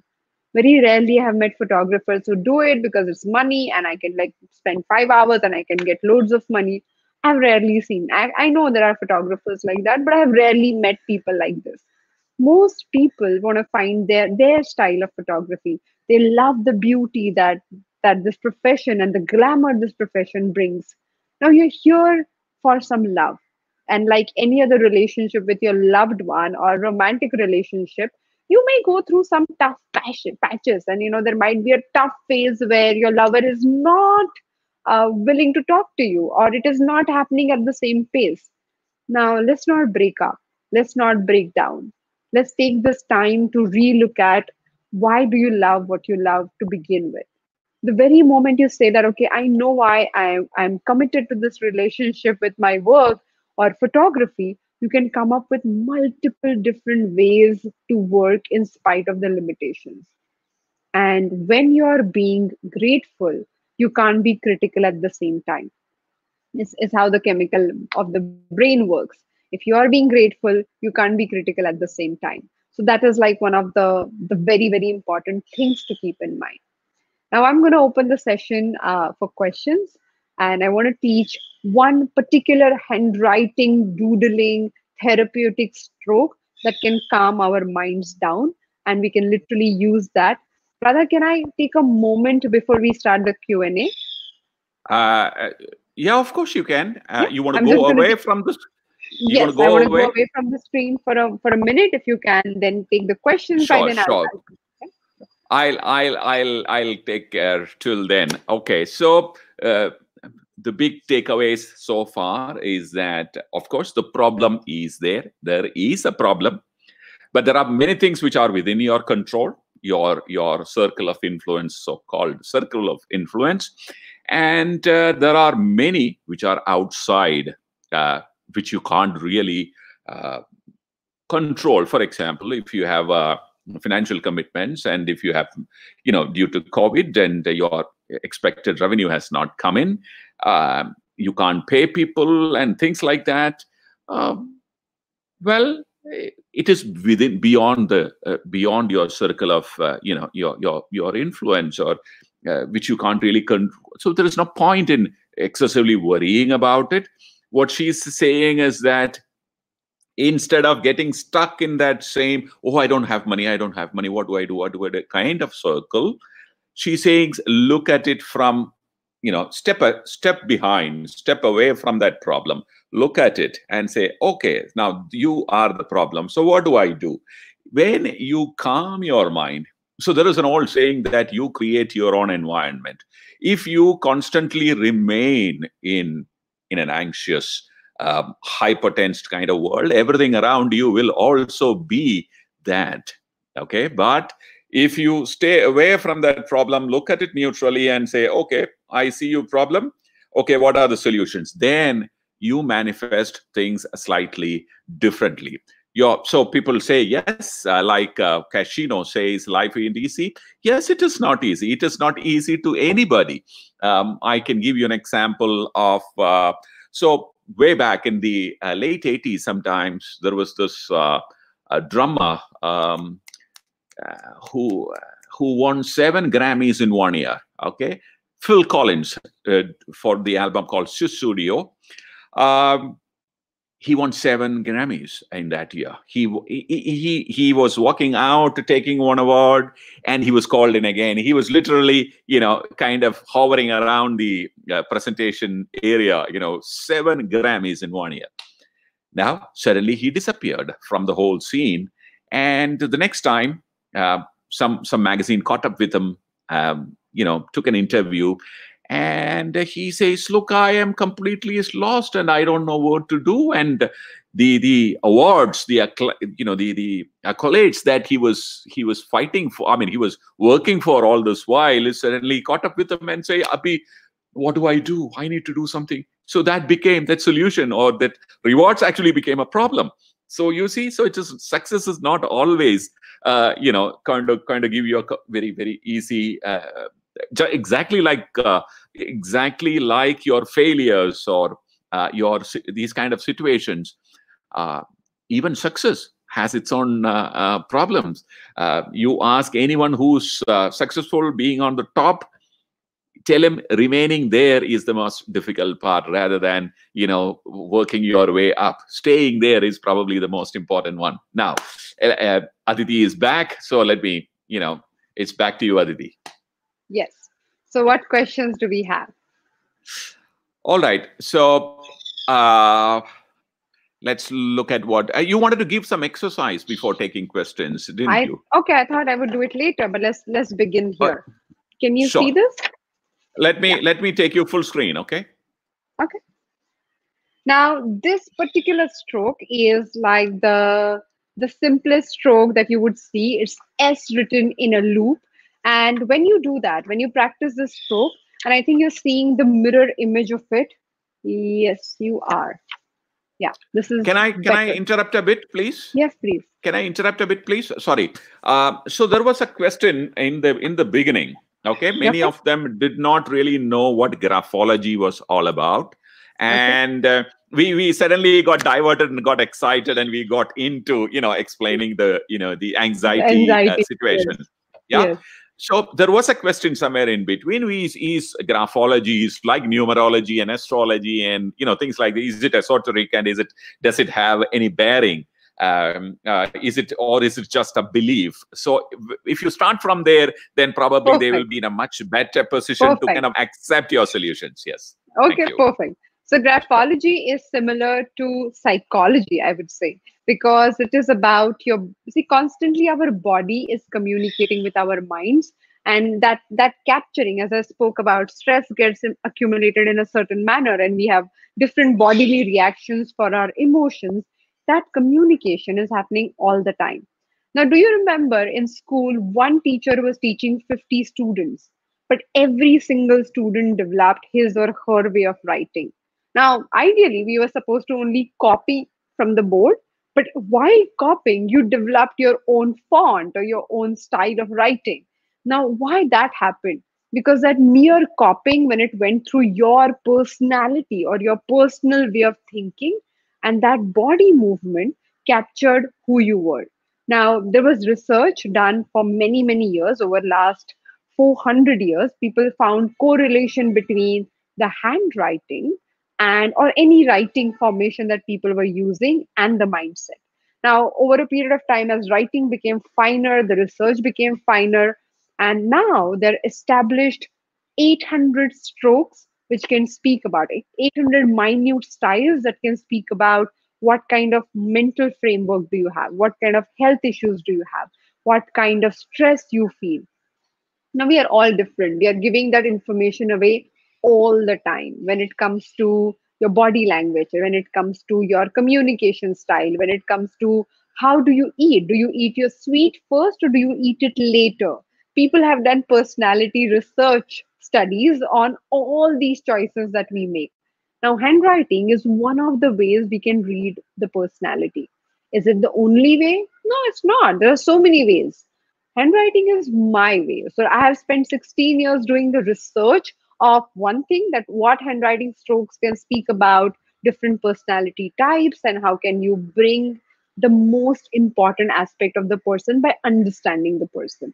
Very rarely I have met photographers who do it because it's money and I can like spend 5 hours and I can get loads of money. I've rarely seen. I know there are photographers like that, but I have rarely met people like this. Most people want to find their style of photography. They love the beauty that this profession and the glamour this profession brings. Now you're here for some love, and like any other relationship with your loved one or romantic relationship, you may go through some tough patches, and there might be a tough phase where your lover is not willing to talk to you, or it is not happening at the same pace. Now, let's not break up. Let's not break down. Let's take this time to relook at why do you love what you love to begin with. The very moment you say that, okay, I know why I'm committed to this relationship with my work or photography, you can come up with multiple different ways to work in spite of the limitations. And when you're being grateful, you can't be critical at the same time. Is how the chemical of the brain works. If you are being grateful, you can't be critical at the same time. So that is like one of the very, very important things to keep in mind. Now I'm going to open the session for questions, and I want to teach one particular handwriting, doodling, therapeutic stroke that can calm our minds down, and we can literally use that. Radha, can I take a moment before we start the Q&A? Yeah, of course you can. Yeah, You want to I'm just go going to away take. from this? You want Yes, to I go want to go away? away from the screen for a minute. If you can, then take the questions, right? Sure, And sure. okay? I'll take care till then. Okay, so the big takeaways so far is that, of course, the problem is there. There is a problem, but there are many things which are within your control, your circle of influence, so-called circle of influence, and there are many which are outside, which you can't really uh, control. For example, if you have financial commitments, and if you have, due to COVID and your expected revenue has not come in, you can't pay people and things like that. Well, it is within beyond your circle of your influence, or which you can't really control. So there is no point in excessively worrying about it. What she's saying is that instead of getting stuck in that same, oh, I don't have money, what do I do, kind of circle, she's saying look at it from, step behind, step away from that problem, look at it and say, okay, now you are the problem, so what do I do? When you calm your mind, so there is an old saying that you create your own environment. If you constantly remain in an anxious, hypertensed kind of world, everything around you will also be that. Okay, but if you stay away from that problem, look at it neutrally and say, okay, I see your problem. Okay, what are the solutions? Then you manifest things slightly differently. So people say, yes, like Casino says, life ain't easy. Yes, it is not easy. It is not easy to anybody. I can give you an example of, so way back in the late 80s, sometimes there was this drummer, who won 7 Grammys in 1 year. Okay, Phil Collins, for the album called Studio. He won 7 Grammys in that year. He was walking out, taking one award, and he was called in again. He was literally, kind of hovering around the presentation area. 7 Grammys in 1 year. Now suddenly he disappeared from the whole scene, and the next time, some magazine caught up with him, took an interview, and he says, look, I am completely lost and I don't know what to do. And the awards, the accolades that he was fighting for, he was working for all this while, is suddenly caught up with him and say, Abhi, what do? I need to do something. So that became that solution, or that rewards actually became a problem. So you see, so it is, success is not always, kind of give you a very, very easy, exactly like your failures, or these kind of situations. Even success has its own problems. You ask anyone who's successful being on the top, tell him remaining there is the most difficult part, rather than working your way up. Staying there is probably the most important one. Now Aditi is back, so let me it's back to you, Aditi. Yes. So what questions do we have? All right, so let's look at what you wanted to give some exercise before taking questions, didn't you? Okay, I thought I would do it later, but let's begin here. Can you see this? Let me take you full screen, okay? Okay. Now, this particular stroke is like the simplest stroke that you would see. It's S written in a loop. And when you do that, when you practice this stroke, and I think you're seeing the mirror image of it. Yes, you are. Yeah, this is. Can I interrupt a bit, please? Yes, please. Can I interrupt a bit, please? Sorry. So there was a question in the beginning. Okay, many of them did not really know what graphology was all about, and we suddenly got diverted and got excited, and we got into explaining the anxiety situation. Yes. Yeah. Yes. So there was a question somewhere in between. Is graphology is like numerology and astrology and things like this? Is it esoteric, and does it have any bearing? Is it just a belief? So if you start from there, then probably they will be in a much better position to kind of accept your solutions. Yes. Okay, perfect. So graphology is similar to psychology, I would say, because it is about constantly our body is communicating with our minds, and that capturing, as I spoke about, stress gets accumulated in a certain manner, and we have different bodily reactions for our emotions. That communication is happening all the time. Now, do you remember in school, one teacher was teaching 50 students, but every single student developed his or her way of writing? Now, ideally, we were supposed to only copy from the board, but while copying, you developed your own font or your own style of writing. Now, why that happened? Because that mere copying, when it went through your personality or your personal way of thinking, and that body movement captured who you were. Now, there was research done for many, many years, over last 400 years. People found correlation between the handwriting and or any writing formation that people were using and the mindset. Now, over a period of time, as writing became finer, the research became finer, and now they're established 800 strokes which can speak about it, 800 minute styles that can speak about what kind of mental framework do you have, what kind of health issues do you have, what kind of stress you feel. Now, we are all different. We are giving that information away all the time when it comes to your body language, when it comes to your communication style, when it comes to how do you eat? Do you eat your sweet first or do you eat it later? People have done personality research studies on all these choices that we make. Now, handwriting is one of the ways we can read the personality. Is it the only way? No, it's not. There are so many ways. Handwriting is my way. So I have spent 16 years doing the research of one thing, that what handwriting strokes can speak about different personality types and how can you bring the most important aspect of the person by understanding the person.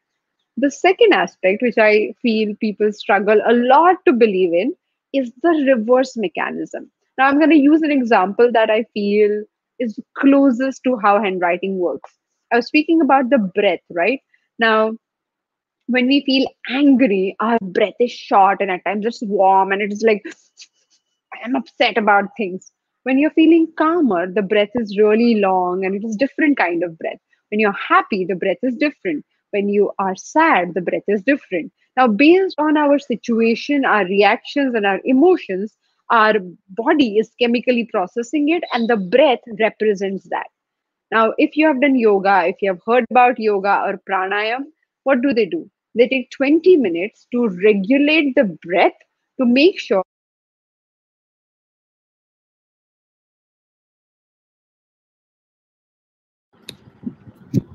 The second aspect, which I feel people struggle a lot to believe in, is the reverse mechanism. Now, I'm going to use an example that I feel is closest to how handwriting works. I was speaking about the breath, right? Now, when we feel angry, our breath is short and at times it's warm and it's like, I'm upset about things. When you're feeling calmer, the breath is really long and it is different kind of breath. When you're happy, the breath is different. When you are sad, the breath is different. Now, based on our situation, our reactions, and our emotions, our body is chemically processing it, and the breath represents that. Now, if you have done yoga, if you have heard about yoga or pranayam, what do? They take 20 minutes to regulate the breath to make sure.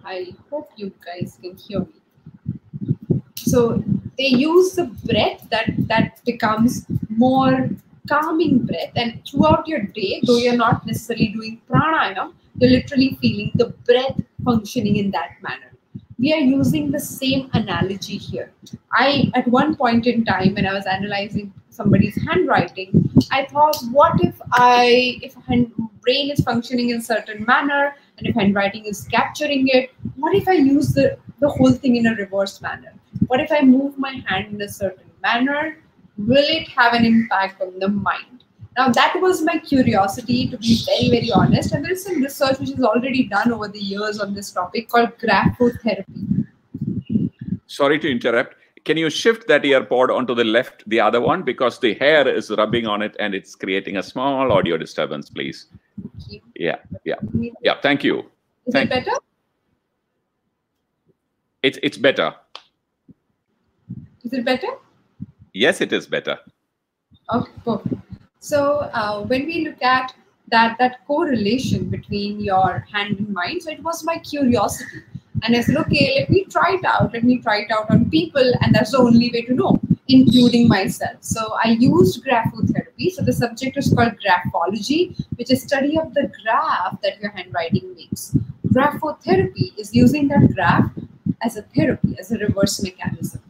I hope you guys can hear me. So they use the breath that becomes more calming breath, and throughout your day, though you're not necessarily doing pranayama, you're literally feeling the breath functioning in that manner. We are using the same analogy here. At one point in time, when I was analyzing somebody's handwriting, I thought, what if brain is functioning in a certain manner, and if handwriting is capturing it, what if I use the whole thing in a reverse manner? What if I move my hand in a certain manner? Will it have an impact on the mind? Now, that was my curiosity, to be very, very honest. And there is some research which is already done over the years on this topic called graphotherapy. Sorry to interrupt. Can you shift that earpod onto the left, the other one? Because the hair is rubbing on it and it's creating a small audio disturbance, please. Yeah. Thank you. Is it better? It's better. Is it better? Yes, it is better. Okay, perfect. So when we look at that correlation between your hand and mind, so it was my curiosity. And I said, okay, let me try it out. Let me try it out on people. And that's the only way to know, including myself. So I used graphotherapy. So the subject is called Graphology, which is study of the graph that your handwriting makes. Graphotherapy is using that graph as a therapy, as a reverse mechanism.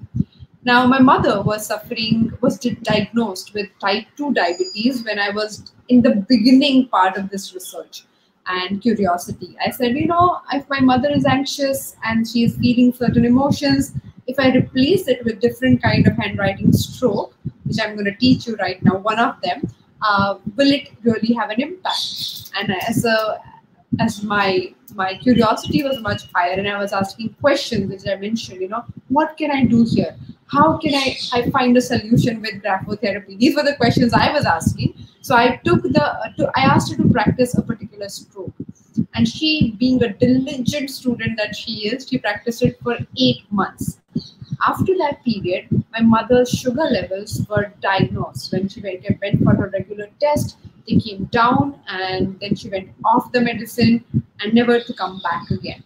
Now, my mother was diagnosed with type 2 diabetes when I was in the beginning part of this research and curiosity. I said, if my mother is anxious and she is feeling certain emotions, if I replace it with different kind of handwriting stroke, which I'm going to teach you right now, one of them, will it really have an impact? And as my curiosity was much higher, and I was asking questions, which I mentioned, what can I do here? How can I find a solution with graphotherapy? These were the questions I was asking. So I asked her to practice a particular stroke. And she, being a diligent student that she is, she practiced it for 8 months. After that period, my mother's sugar levels were diagnosed. When she went for her regular test, they came down, and then she went off the medicine and never to come back again.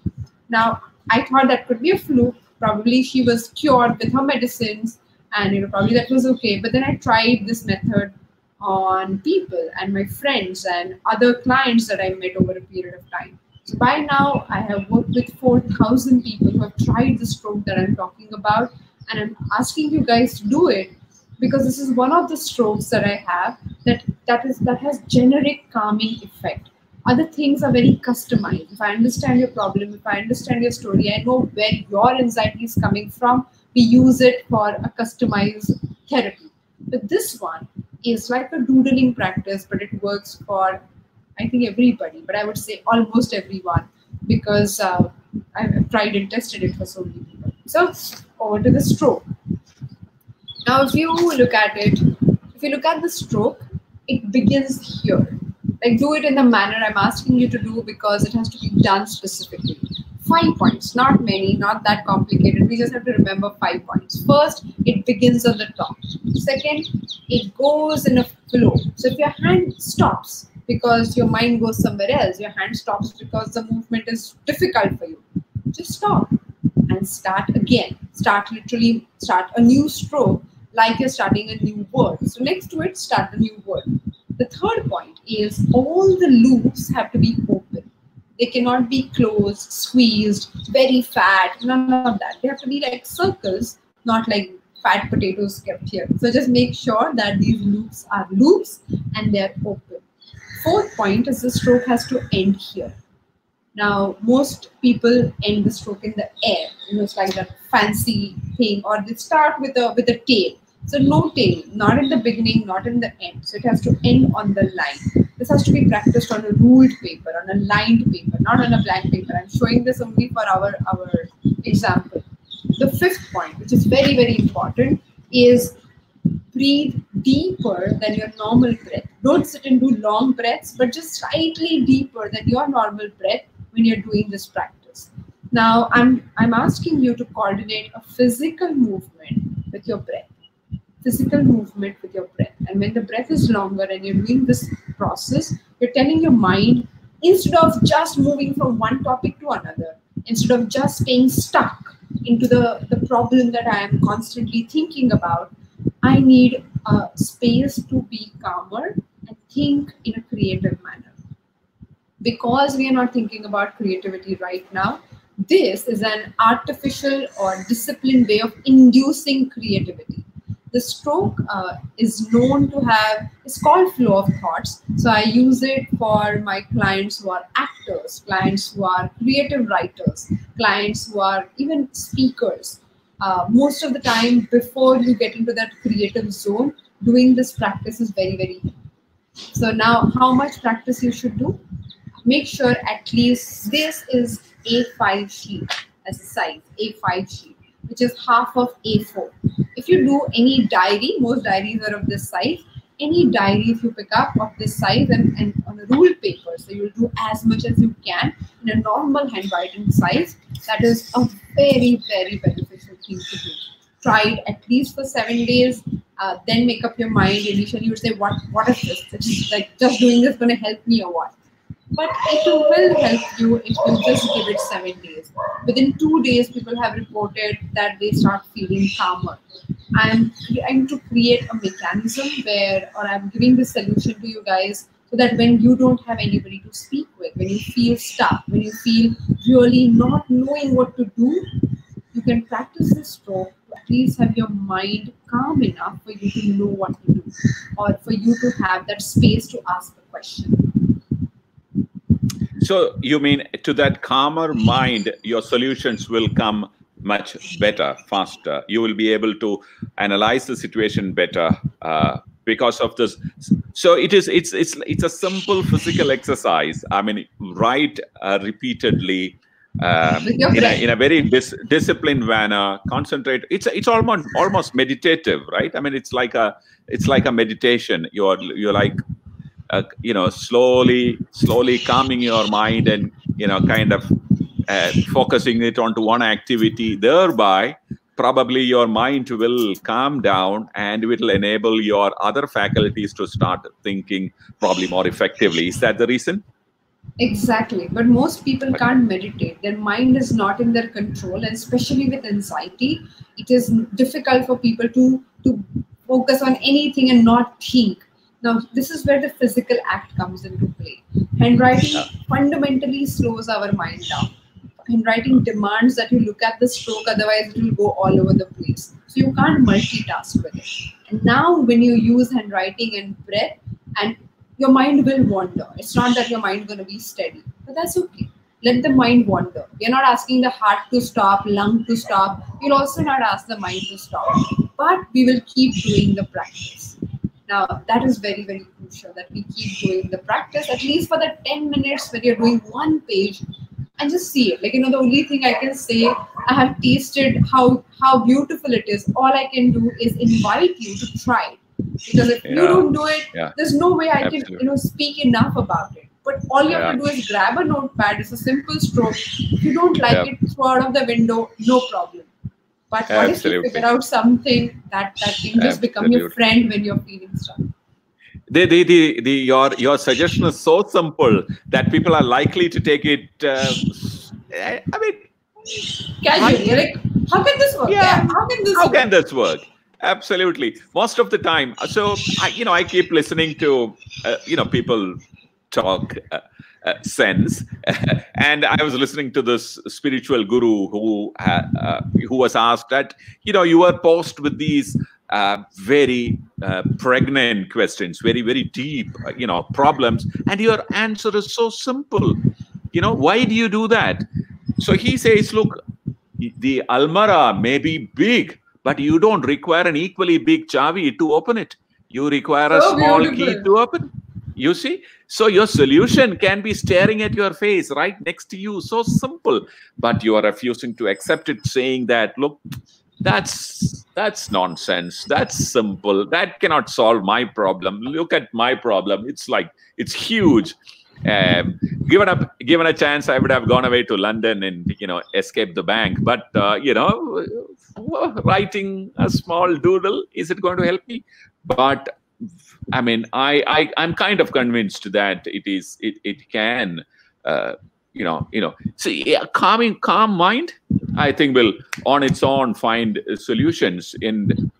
Now, I thought that could be a fluke. Probably she was cured with her medicines, and probably that was okay. But then I tried this method on people and my friends and other clients that I met over a period of time. So by now, I have worked with 4,000 people who have tried the stroke that I'm talking about, and I'm asking you guys to do it because this is one of the strokes that I have that has generic calming effect. Other things are very customized. If I understand your problem, if I understand your story, I know where your anxiety is coming from. We use it for a customized therapy. But this one is like a doodling practice, but it works for, I think, everybody. But I would say almost everyone, because I've tried and tested it for so many people. So over to the stroke. Now, if you look at the stroke, it begins here. Like, do it in the manner I'm asking you to do, because it has to be done specifically. 5 points, not many, not that complicated. We just have to remember 5 points. First, it begins on the top. Second, it goes in a flow. So if your hand stops because your mind goes somewhere else, your hand stops because the movement is difficult for you, just stop and start again. Start a new stroke like you're starting a new word. So next to it, start a new word. The third point is all the loops have to be open. They cannot be closed, squeezed, very fat, none of that. They have to be like circles, not like fat potatoes kept here. So just make sure that these loops are loops and they're open. Fourth point is the stroke has to end here. Now, most people end the stroke in the air. It's like that fancy thing, or they start with a tail. So no tail, not in the beginning, not in the end. So it has to end on the line. This has to be practiced on a ruled paper, on a lined paper, not on a blank paper. I'm showing this only for our example. The fifth point, which is very, very important, is breathe deeper than your normal breath. Don't sit and do long breaths, but just slightly deeper than your normal breath when you're doing this practice. Now, I'm asking you to coordinate a physical movement with your breath. Physical movement with your breath. And when the breath is longer and you're doing this process, you're telling your mind, instead of just moving from one topic to another, instead of just staying stuck into the problem that I am constantly thinking about, I need space to be calmer and think in a creative manner. Because we are not thinking about creativity right now, this is an artificial or disciplined way of inducing creativity. The stroke is known to have, it's called flow of thoughts. So I use it for my clients who are actors, clients who are creative writers, clients who are even speakers. Most of the time, before you get into that creative zone, doing this practice is very, very important. So now, how much practice you should do? Make sure at least this is A5 sheet as a size, A5 sheet, which is half of A4. If you do any diary, most diaries are of this size, any diary if you pick up of this size and on a ruled paper, so you'll do as much as you can in a normal handwriting size, that is a very, very beneficial thing to do. Try it at least for 7 days, then make up your mind. Initially, you would say, what is this? It's like, just doing this going to help me or what? But it will help you if you just give it 7 days. Within 2 days, people have reported that they start feeling calmer. I'm trying to create a mechanism where, or I'm giving this solution to you guys so that when you don't have anybody to speak with, when you feel stuck, when you feel really not knowing what to do, you can practice this stroke to at least have your mind calm enough for you to know what to do, or for you to have that space to ask a question. So you mean to that calmer mind, your solutions will come much better, faster. You will be able to analyze the situation better because of this. So it's a simple physical exercise. I mean, write repeatedly in a very disciplined manner. Concentrate. It's almost meditative, right? I mean, it's like a meditation. You're like slowly calming your mind and kind of focusing it onto one activity. Thereby, probably your mind will calm down and it will enable your other faculties to start thinking probably more effectively. Is that the reason? Exactly. But most people can't meditate. Their mind is not in their control, and especially with anxiety, it is difficult for people to focus on anything and not think. Now, this is where the physical act comes into play. Handwriting fundamentally slows our mind down. Handwriting demands that you look at the stroke, otherwise it will go all over the place. So you can't multitask with it. And now when you use handwriting and breath, and your mind will wander. It's not that your mind is going to be steady, but that's okay. Let the mind wander. You're not asking the heart to stop, lung to stop. You'll also not ask the mind to stop. But we will keep doing the practice. Now, that is very, very crucial that we keep doing the practice, at least for the 10 minutes when you're doing one page, and just see it. Like, the only thing I can say, I have tasted how beautiful it is. All I can do is invite you to try it. Because if you don't do it, there's no way I can, speak enough about it. But all you have to do is grab a notepad. It's a simple stroke. If you don't like it, throw out of the window, no problem. But what if you figure out something that can just become your friend when you're feeling stuck? Your suggestion is so simple that people are likely to take it. I mean, casually. Like, how can this work? Yeah, how can this work? Absolutely. Most of the time. So I keep listening to people talk sense, and I was listening to this spiritual guru who was asked that you were posed with these very pregnant questions, very, very deep problems, and your answer is so simple. Why do you do that? So he says, look, the almara may be big, but you don't require an equally big chavi to open it. You require a small key to open. You see? So your solution can be staring at your face right next to you. So simple. But you are refusing to accept it, saying that, look, that's nonsense. That's simple. That cannot solve my problem. Look at my problem. It's huge. Given a chance, I would have gone away to London and escape the bank. But writing a small doodle, is it going to help me? But I mean, I'm kind of convinced that it can see calm mind, I think, will on its own find solutions. And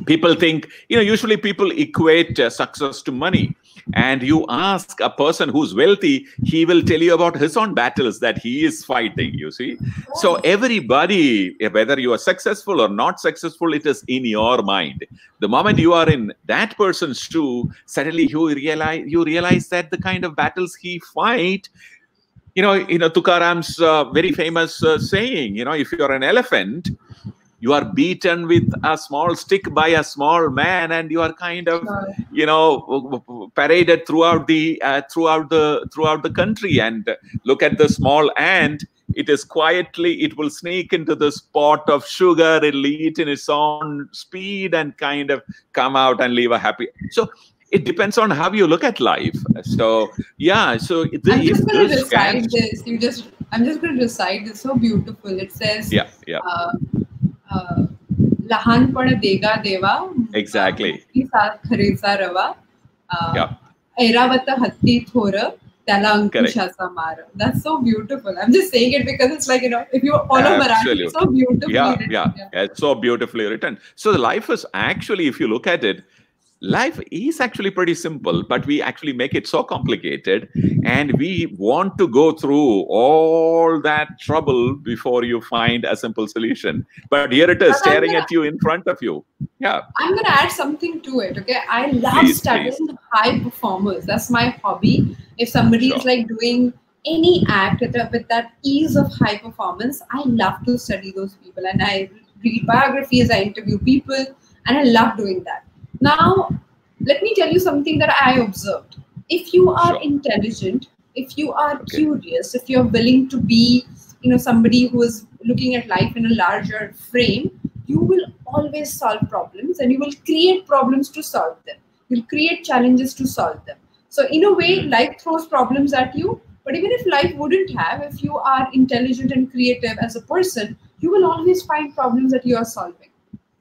People think, usually people equate success to money. And you ask a person who's wealthy, he will tell you about his own battles that he is fighting, you see. So everybody, whether you are successful or not successful, it is in your mind. The moment you are in that person's shoe, suddenly you realize that the kind of battles he fight, Tukaram's very famous saying, if you're an elephant, you are beaten with a small stick by a small man, and you are kind of, paraded throughout the country. And look at the small ant. It will sneak into this pot of sugar. It'll eat in its own speed and kind of come out and leave a happy. So it depends on how you look at life. So yeah. So I'm just going to recite this. I'm just going to recite this. So beautiful. It says. Yeah. लहानपण देगा देवा exactly खरेचा रवा ऐरावत हत्ती थोर त्याला अंकुशाचा मार. That's so beautiful. I'm just saying it because it's like, if you follow Marathi, it's so beautifully written. Yeah, it's so beautifully written. So the life is actually, if you look at it, life is actually pretty simple, but we actually make it so complicated, and we want to go through all that trouble before you find a simple solution. But here it is, staring at you in front of you. Yeah. I'm going to add something to it, okay? I love studying high performers. That's my hobby. If somebody is like doing any act with that ease of high performance, I love to study those people. And I read biographies, I interview people, and I love doing that. Now, let me tell you something that I observed. If you are intelligent, if you are curious, if you're willing to be, somebody who is looking at life in a larger frame, you will always solve problems, and you will create problems to solve them. You'll create challenges to solve them. So in a way, life throws problems at you. But even if life wouldn't have, if you are intelligent and creative as a person, you will always find problems that you are solving.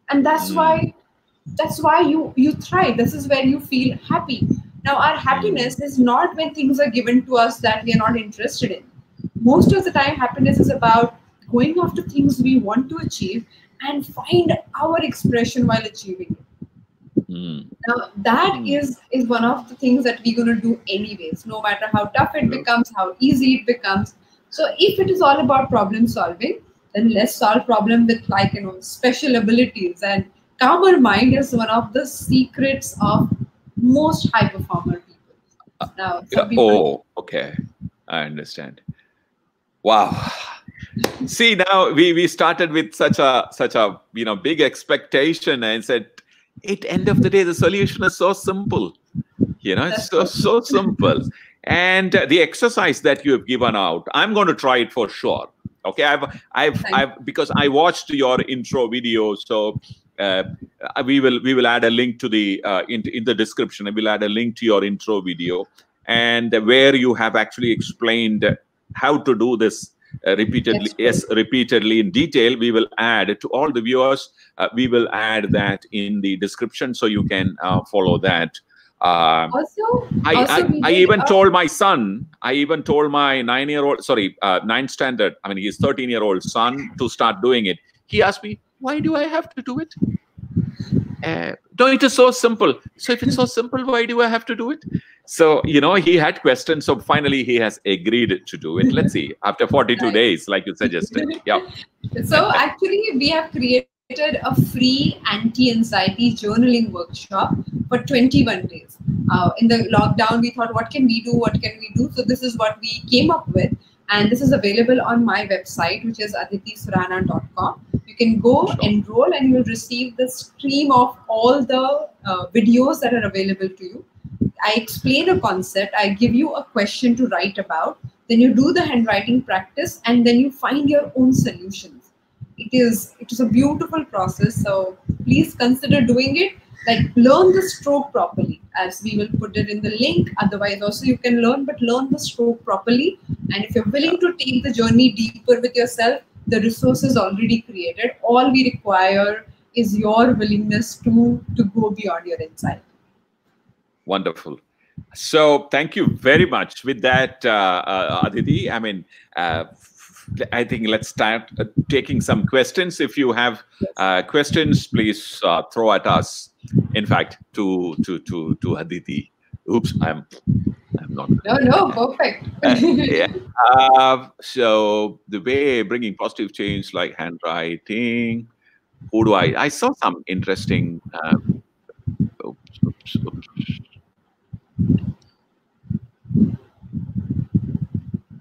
And that's why you thrive. This is where you feel happy. Now, our happiness is not when things are given to us that we are not interested in. Most of the time, happiness is about going after things we want to achieve and find our expression while achieving it. Now, that is one of the things that we're going to do anyways, no matter how tough it becomes, how easy it becomes. So if it is all about problem solving, then let's solve problem with special abilities. And calmer mind is one of the secrets of most high performer people. Now, okay, I understand. Wow. See, now we started with such a big expectation, and said, at the end of the day, the solution is so simple. It's so simple. And the exercise that you have given out, I'm going to try it for sure. Okay, I've because I watched your intro video, so we will add a link to the in the description. I will add a link to your intro video, and where you have actually explained how to do this repeatedly in detail. We will add to all the viewers. We will add that in the description, so you can follow that. I even told my son, I even told my 9-year-old, sorry, 9th standard, I mean, he's 13-year-old son, to start doing it. He asked me, why do I have to do it? No, it is so simple. So if it's so simple, why do I have to do it? So, he had questions. So finally, he has agreed to do it. Let's see, after 42 days, like you suggested. Yeah. So actually, we have created a free anti-anxiety journaling workshop for 21 days. In the lockdown, we thought, what can we do? What can we do? So this is what we came up with. And this is available on my website, which is aditisurana.com. You can go enroll, and you'll receive the stream of all the videos that are available to you. I explain a concept. I give you a question to write about. Then you do the handwriting practice, and then you find your own solutions. It is a beautiful process. So please consider doing it. Like, learn the stroke properly, as we will put it in the link. Otherwise, also you can learn the stroke properly. And if you're willing to take the journey deeper with yourself, the resources already created. All we require is your willingness to go beyond your insight. Wonderful. So thank you very much with that, Aditi. I mean, I think let's start taking some questions. If you have questions, please throw at us. In fact, to Aditi. Oops, I'm not. No, perfect. Yeah. So the way bringing positive change, like handwriting. Who do I saw some interesting. Oops.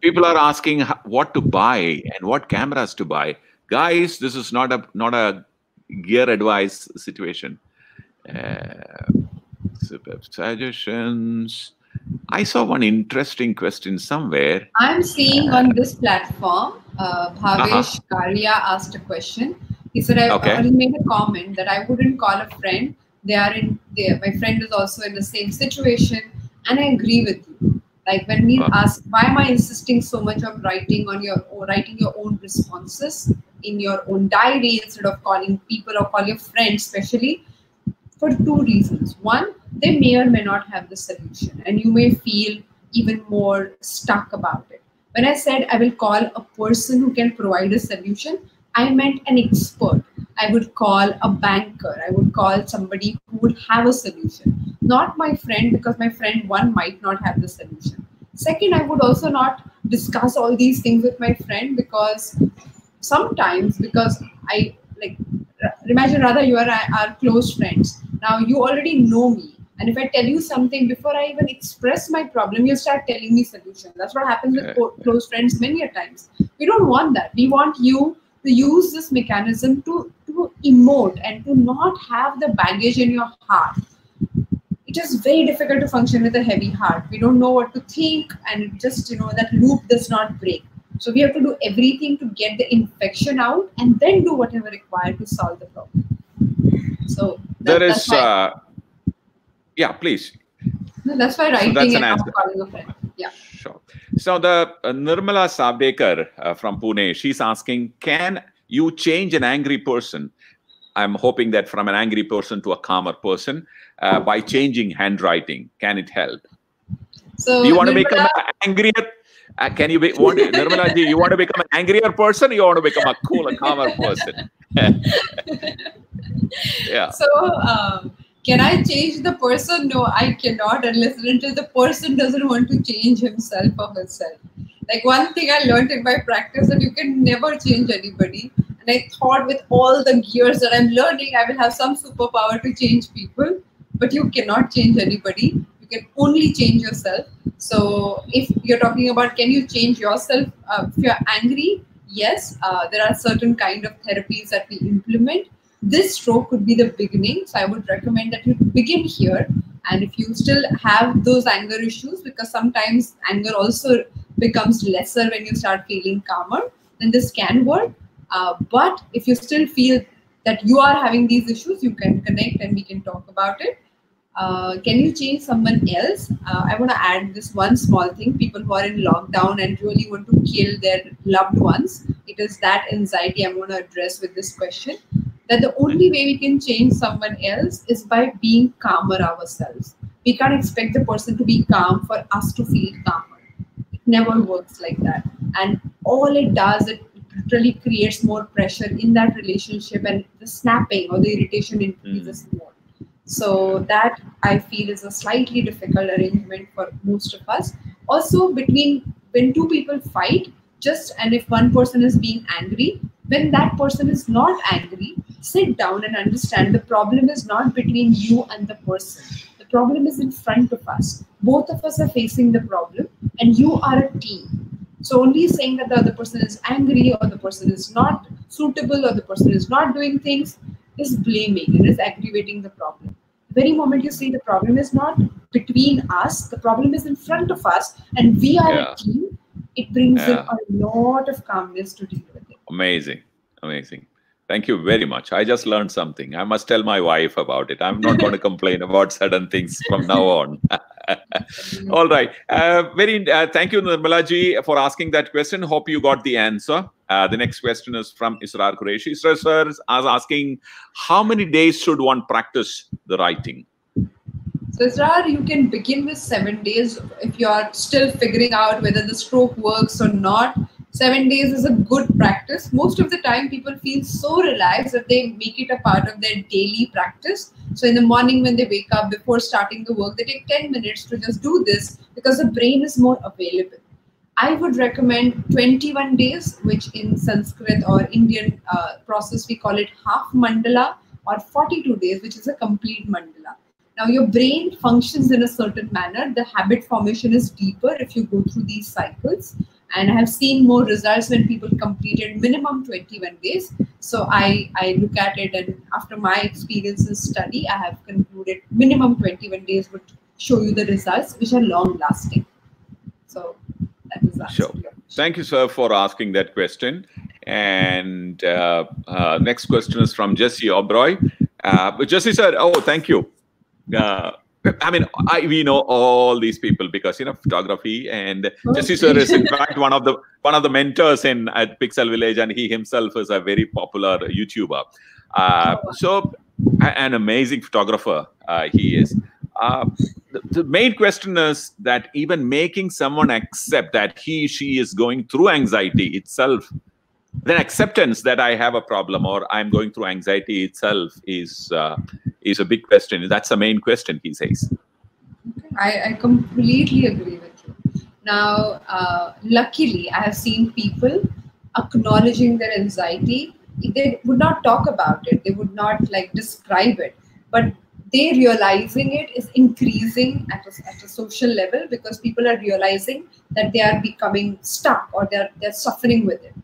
People are asking what to buy and what cameras to buy. Guys, this is not a gear advice situation. Superb suggestions. I saw one interesting question somewhere. I'm seeing on this platform, Bhavesh Karia asked a question. He said, he made a comment that I wouldn't call a friend. My friend is also in the same situation, and I agree with you. Like when we ask, why am I insisting so much on writing your own responses in your own diary instead of calling people or call your friends, especially for two reasons. One, they may or may not have the solution, and you may feel even more stuck about it. When I said I will call a person who can provide a solution, I meant an expert. I would call a banker. I would call somebody who would have a solution, not my friend, because my friend, one, might not have the solution. Second, I would also not discuss all these things with my friend because I like, imagine Radha, you are our close friends. Now you already know me. And if I tell you something before I even express my problem, you start telling me solution. That's what happens with close friends many a times. We don't want that. We want you to use this mechanism to emote and to not have the baggage in your heart. It is very difficult to function with a heavy heart. We don't know what to think, and it just, that loop does not break. So we have to do everything to get the infection out and then do whatever required to solve the problem. So that's why, yeah, please. No, that's why writing and not calling a friend. Yeah. Sure. So the Nirmala Sabdekar from Pune, she's asking, can you change an angry person? I'm hoping that from an angry person to a calmer person by changing handwriting. Can it help? So do you want to become an angrier? Nirmala ji, you want to become an angrier person, or you want to become a cooler, calmer person? Yeah. So, can I change the person? No, I cannot unless until the person doesn't want to change himself or herself. Like one thing I learned in my practice that you can never change anybody. And I thought with all the gears that I'm learning, I will have some superpower to change people. But you cannot change anybody. You can only change yourself. So if you're talking about can you change yourself if you're angry, yes, there are certain kind of therapies that we implement. This stroke could be the beginning. So I would recommend that you begin here. And if you still have those anger issues, because sometimes anger also becomes lesser when you start feeling calmer, then this can work. But if you still feel that you are having these issues, you can connect and we can talk about it. Can you change someone else? I want to add this one small thing. People who are in lockdown and really want to kill their loved ones, it is that anxiety I'm going to address with this question. That the only way we can change someone else is by being calmer ourselves. We can't expect the person to be calm for us to feel calmer. It never works like that. And all it does, it literally creates more pressure in that relationship, and the snapping or the irritation increases more. So that I feel is a slightly difficult arrangement for most of us. Also, when two people fight, and if one person is being angry, when that person is not angry, sit down and understand the problem is not between you and the person. The problem is in front of us. Both of us are facing the problem and you are a team. So only saying that the other person is angry or the person is not suitable or the person is not doing things is blaming and is aggravating the problem. The very moment you say the problem is not between us, the problem is in front of us and we are a team, it brings in a lot of calmness to deal with it. Amazing. Amazing. Thank you very much. I just learned something. I must tell my wife about it. I'm not going to complain about certain things from now on. All right. Thank you, Nirmala ji, for asking that question. Hope you got the answer. The next question is from Israr Qureshi. Israr sir is asking, how many days should one practice the writing? So Israr, you can begin with 7 days if you are still figuring out whether the stroke works or not. 7 days is a good practice. Most of the time, people feel so relaxed that they make it a part of their daily practice. So in the morning when they wake up, before starting the work, they take 10 minutes to just do this because the brain is more available. I would recommend 21 days, which in Sanskrit or Indian process, we call it half mandala, or 42 days, which is a complete mandala. Now, your brain functions in a certain manner. The habit formation is deeper if you go through these cycles. And I have seen more results when people completed minimum 21 days. So I look at it, and after my experience and study, I have concluded minimum 21 days would show you the results, which are long lasting. So that is that. Sure. Thank you, sir, for asking that question. And next question is from Jesse Obroy. Jesse sir, oh, thank you. I mean, we know all these people because photography, and Jesse sir is in fact one of the mentors at Pixel Viilage, and he himself is a very popular YouTuber. So an amazing photographer he is. The main question is that even making someone accept that she is going through anxiety itself, then acceptance that I have a problem or I'm going through anxiety itself is a big question. That's the main question, he says. I completely agree with you. Now, luckily, I have seen people acknowledging their anxiety. They would not talk about it. They would not describe it, but they realizing it is increasing at a social level, because people are realizing that they are becoming stuck or they're suffering with it.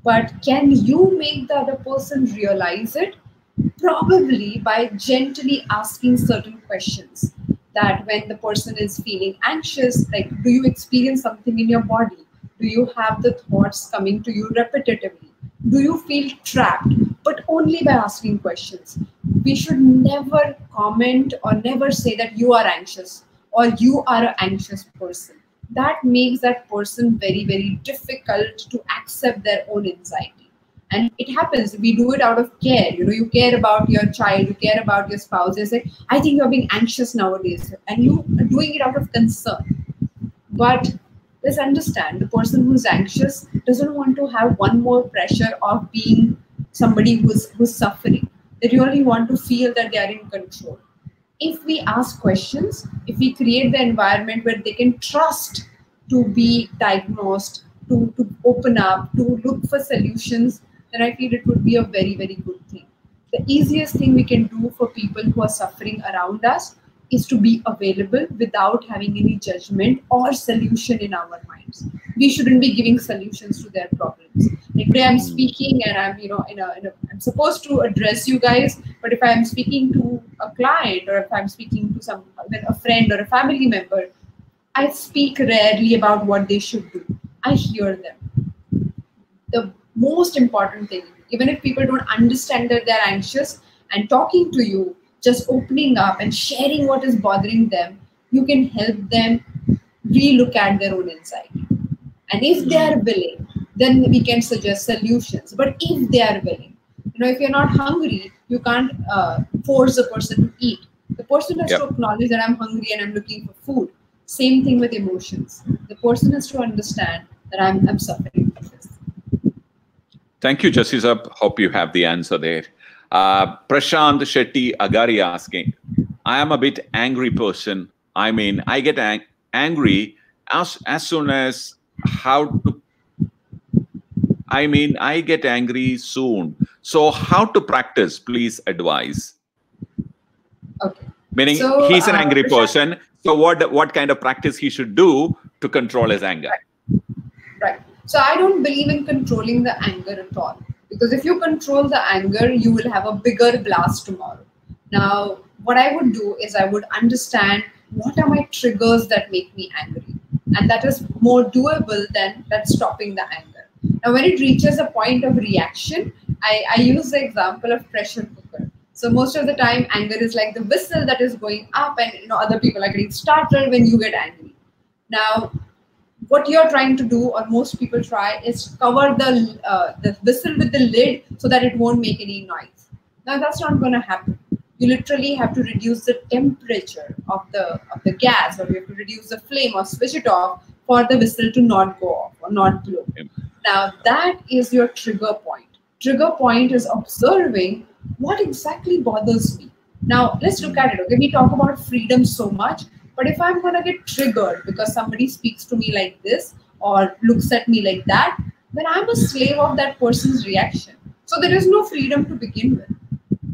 But can you make the other person realize it? Probably by gently asking certain questions. That when the person is feeling anxious, do you experience something in your body? Do you have the thoughts coming to you repetitively? Do you feel trapped? But only by asking questions. We should never comment or never say that you are anxious or you are an anxious person. That makes that person very, very difficult to accept their own anxiety. And it happens, we do it out of care. You care about your child, you care about your spouse. They say, I think you're being anxious nowadays. And you are doing it out of concern. But let's understand, the person who's anxious doesn't want to have one more pressure of being somebody who's suffering. They really want to feel that they are in control. If we ask questions, if we create the environment where they can trust to be diagnosed, to open up, to look for solutions, then I feel it would be a very, very good thing. The easiest thing we can do for people who are suffering around us is to be available without having any judgment or solution in our minds. We shouldn't be giving solutions to their problems. Today I'm speaking and I'm I'm supposed to address you guys, but if I'm speaking to a client or if I'm speaking to a friend or a family member, I speak rarely about what they should do. I hear them. The most important thing, even if people don't understand that they're anxious, and talking to you, just opening up and sharing what is bothering them, you can help them relook at their own anxiety. And if they are willing, then we can suggest solutions. But if they are willing, if you're not hungry, you can't force the person to eat. The person has to acknowledge that I'm hungry and I'm looking for food. Same thing with emotions. The person has to understand that I'm suffering from this. Thank you, Jesse sir. Hope you have the answer there. Prashant Shetty Agari asking, I am a bit angry person. I mean, I get angry as soon as I get angry soon. So how to practice, please advise. Okay. Meaning he's an angry person. So what kind of practice he should do to control his anger? Right. So I don't believe in controlling the anger at all. Because if you control the anger, you will have a bigger blast tomorrow. Now, what I would do is I would understand what are my triggers that make me angry. And that is more doable than stopping the anger. Now, when it reaches a point of reaction, I use the example of pressure cooker. So most of the time, anger is like the whistle that is going up, and other people are getting startled when you get angry. Now, what you're trying to do, or most people try, is cover the whistle with the lid so that it won't make any noise. Now that's not going to happen. You literally have to reduce the temperature of the gas, or you have to reduce the flame or switch it off for the whistle to not go off or not blow. Now that is your trigger point. Trigger point is observing what exactly bothers me. Now let's look at it. Okay, we talk about freedom so much, but if I'm gonna get triggered because somebody speaks to me like this or looks at me like that, then I'm a slave of that person's reaction. So there is no freedom to begin with.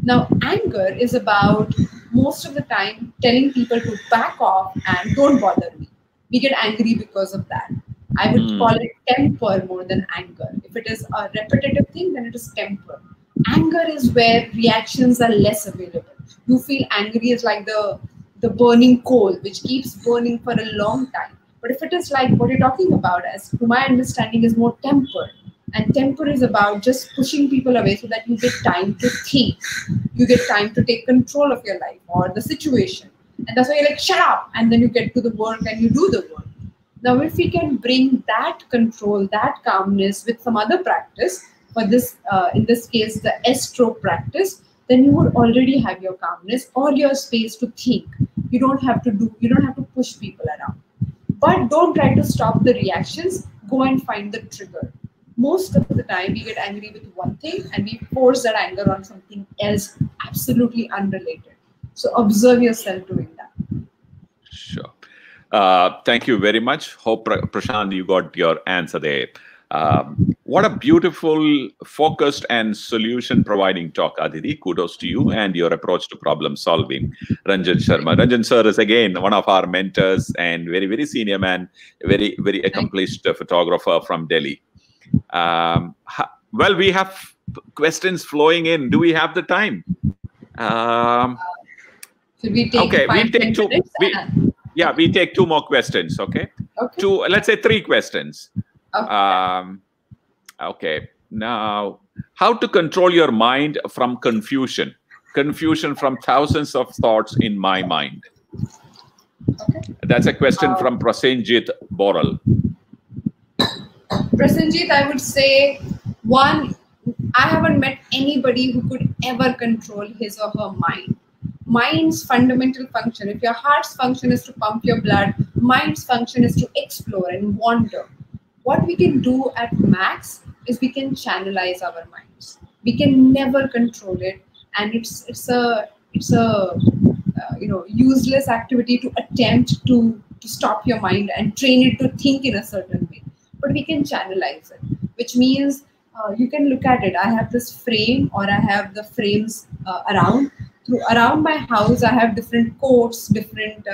Now, anger is about most of the time telling people to back off and don't bother me. We get angry because of that. I would call it temper more than anger. If it is a repetitive thing, then it is temper. Anger is where reactions are less available. You feel angry is like the burning coal, which keeps burning for a long time. But if it is like what you're talking about, as to my understanding, is more temper. And temper is about just pushing people away so that you get time to think. You get time to take control of your life or the situation. And that's why you're like, shut up. And then you get to the work and you do the work. Now, if we can bring that control, that calmness with some other practice, for this, in this case, the S-stroke practice, then you would already have your calmness or your space to think. You don't have to push people around. But don't try to stop the reactions. Go and find the trigger. Most of the time, we get angry with one thing and we force that anger on something else, absolutely unrelated. So observe yourself doing that. Sure. Thank you very much. Hope, Prashant, you got your answer there. What a beautiful, focused and solution-providing talk, Aditi. Kudos to you and your approach to problem solving. Ranjan Sharma. Ranjan sir is again one of our mentors and very, very senior man, very, very accomplished photographer from Delhi. Well, we have questions flowing in. Do we have the time? Should we take okay, we'll take two. We take two more questions. Okay. Okay. Two. Let's say three questions. Okay. Okay. Now, how to control your mind from confusion? Confusion from thousands of thoughts in my mind. Okay. That's a question from Prasenjit Boral. Prasenjit, I would say, one, I haven't met anybody who could ever control his or her mind. Mind's fundamental function, if your heart's function is to pump your blood, mind's function is to explore and wander. What we can do at max is we can channelize our minds. We can never control it, and it's a useless activity to attempt to stop your mind and train it to think in a certain way. But we can channelize it, which means you can look at it. I have this frame, or I have the frames around my house. I have different quotes, different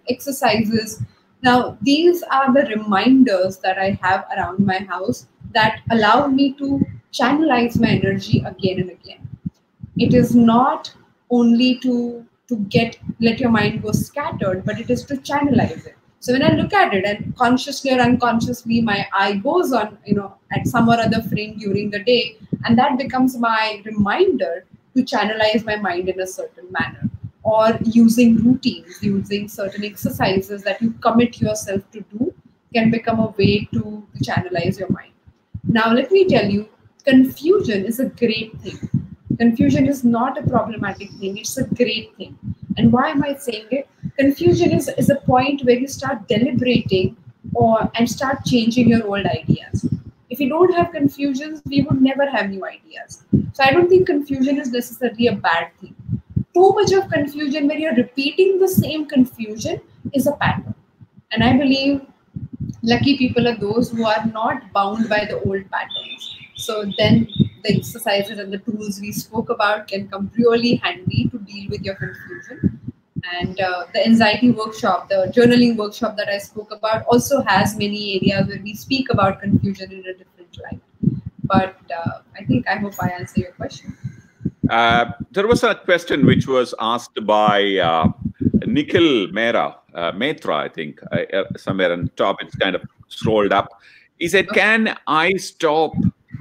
exercises. Now, these are the reminders that I have around my house that allow me to channelize my energy again and again. It is not only to let your mind go scattered, but it is to channelize it. So when I look at it, and consciously or unconsciously, my eye goes on, at some or other frame during the day, and that becomes my reminder to channelize my mind in a certain manner. Or using routines, using certain exercises that you commit yourself to do can become a way to channelize your mind. Now, let me tell you, confusion is a great thing. Confusion is not a problematic thing. It's a great thing. And why am I saying it? Confusion is a point where you start deliberating and start changing your old ideas. If we don't have confusions, we would never have new ideas. So I don't think confusion is necessarily a bad thing. Too much of confusion where you're repeating the same confusion is a pattern. And I believe lucky people are those who are not bound by the old patterns. So then the exercises and the tools we spoke about can come really handy to deal with your confusion. And the anxiety workshop, the journaling workshop that I spoke about also has many areas where we speak about confusion in a different light. But I hope I answer your question. There was a question which was asked by Nikhil Mehra, I think, somewhere on top. It's kind of scrolled up. He said, can I stop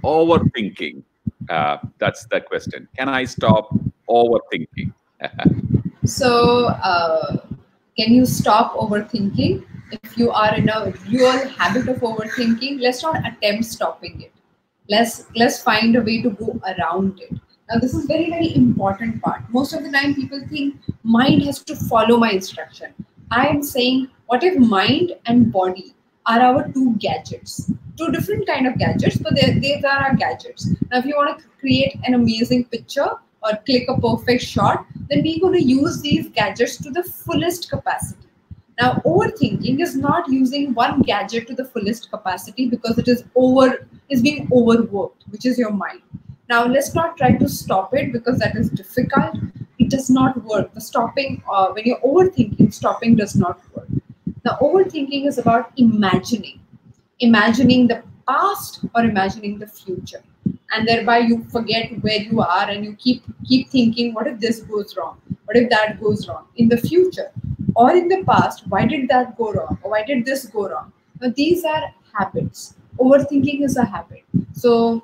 overthinking? That's the question. Can I stop overthinking? So, can you stop overthinking? If you are in a real habit of overthinking, let's not attempt stopping it. Let's find a way to go around it. Now, this is very, very important part. Most of the time, people think mind has to follow my instruction. I am saying, what if mind and body are our two gadgets? two different kind of gadgets, but they are our gadgets. Now, if you want to create an amazing picture or click a perfect shot, then we're going to use these gadgets to the fullest capacity. Now, overthinking is not using one gadget to the fullest capacity because it is being overworked, which is your mind. Now, let's not try to stop it because that is difficult. It does not work. The stopping, when you're overthinking, stopping does not work. Now, overthinking is about imagining the past or imagining the future, and thereby you forget where you are and you keep thinking, what if this goes wrong? What if that goes wrong in the future? Or in the past, why did that go wrong? Or why did this go wrong? Now, these are habits. Overthinking is a habit. So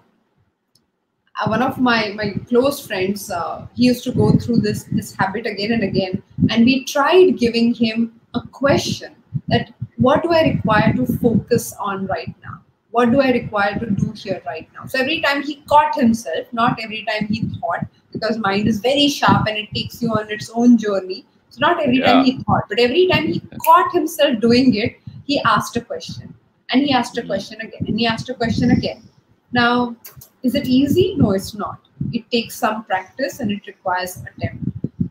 one of my close friends, he used to go through this habit again and again. And we tried giving him a question that, what do I require to focus on right now? What do I require to do here right now? So every time he caught himself, not every time he thought, because mind is very sharp and it takes you on its own journey. So not every time he thought, but every time he caught himself doing it, he asked a question. And he asked a question again. And he asked a question again. Now, is it easy? No, it's not. It takes some practice and it requires attempt.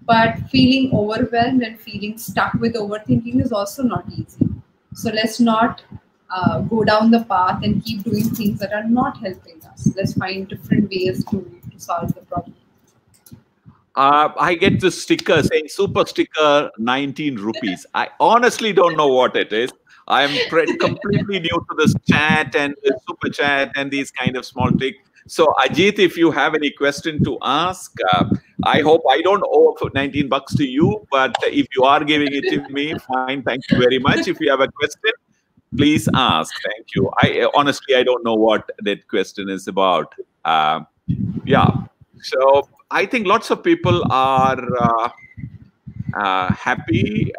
But feeling overwhelmed and feeling stuck with overthinking is also not easy. So let's not go down the path and keep doing things that are not helping us. Let's find different ways to solve the problem. I get this sticker saying super sticker 19 rupees. I honestly don't know what it is. I am completely new to this chat and the super chat and these kind of small tricks. So Ajit, if you have any question to ask, I hope I don't owe 19 bucks to you, but if you are giving it to me, fine. Thank you very much. If you have a question, please ask. Thank you. Honestly, I don't know what that question is about. Yeah. So I think lots of people are happy.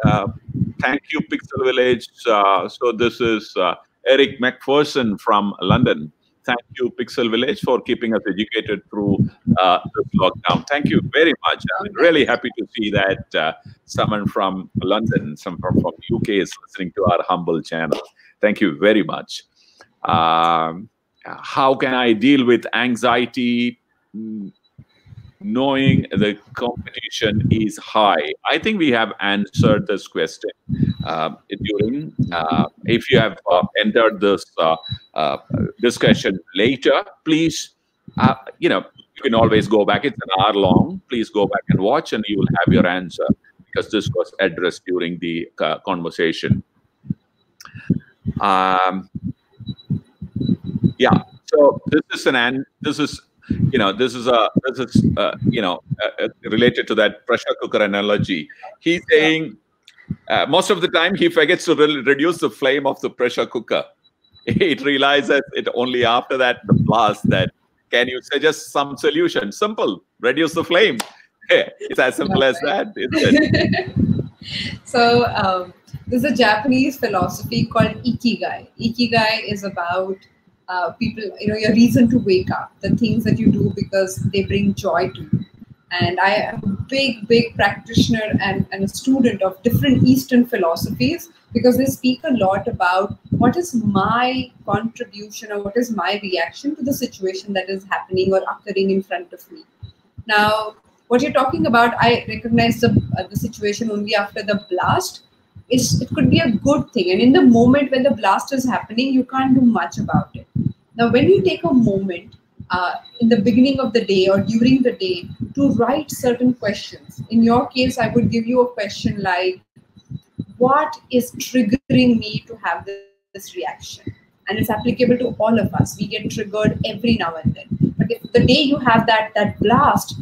Thank you, Pixel Village. So this is Eric McPherson from London. Thank you, Pixel Village, for keeping us educated through this lockdown. Thank you very much. I'm really happy to see that someone from London, someone from UK is listening to our humble channel. Thank you very much. How can I deal with anxiety knowing the competition is high? I think we have answered this question during. If you have entered this discussion later, please, you can always go back. It's an hour long. Please go back and watch, and you will have your answer because this was addressed during the conversation. Yeah. So this is related to that pressure cooker analogy. He's saying most of the time he forgets to reduce the flame of the pressure cooker. It realizes it only after that the blast that, can you suggest some solution? Simple, reduce the flame. It's as simple as that, isn't it? So there's a Japanese philosophy called Ikigai. Ikigai is about people, your reason to wake up, the things that you do because they bring joy to you. And I am a big practitioner and a student of different Eastern philosophies because they speak a lot about what is my contribution or what is my reaction to the situation that is happening or occurring in front of me. Now, what you're talking about, I recognize the situation only after the blast. It could be a good thing. And in the moment when the blast is happening, you can't do much about it. Now, when you take a moment in the beginning of the day or during the day to write certain questions, in your case, I would give you a question like, what is triggering me to have this reaction? And it's applicable to all of us. We get triggered every now and then. But if the day you have that blast,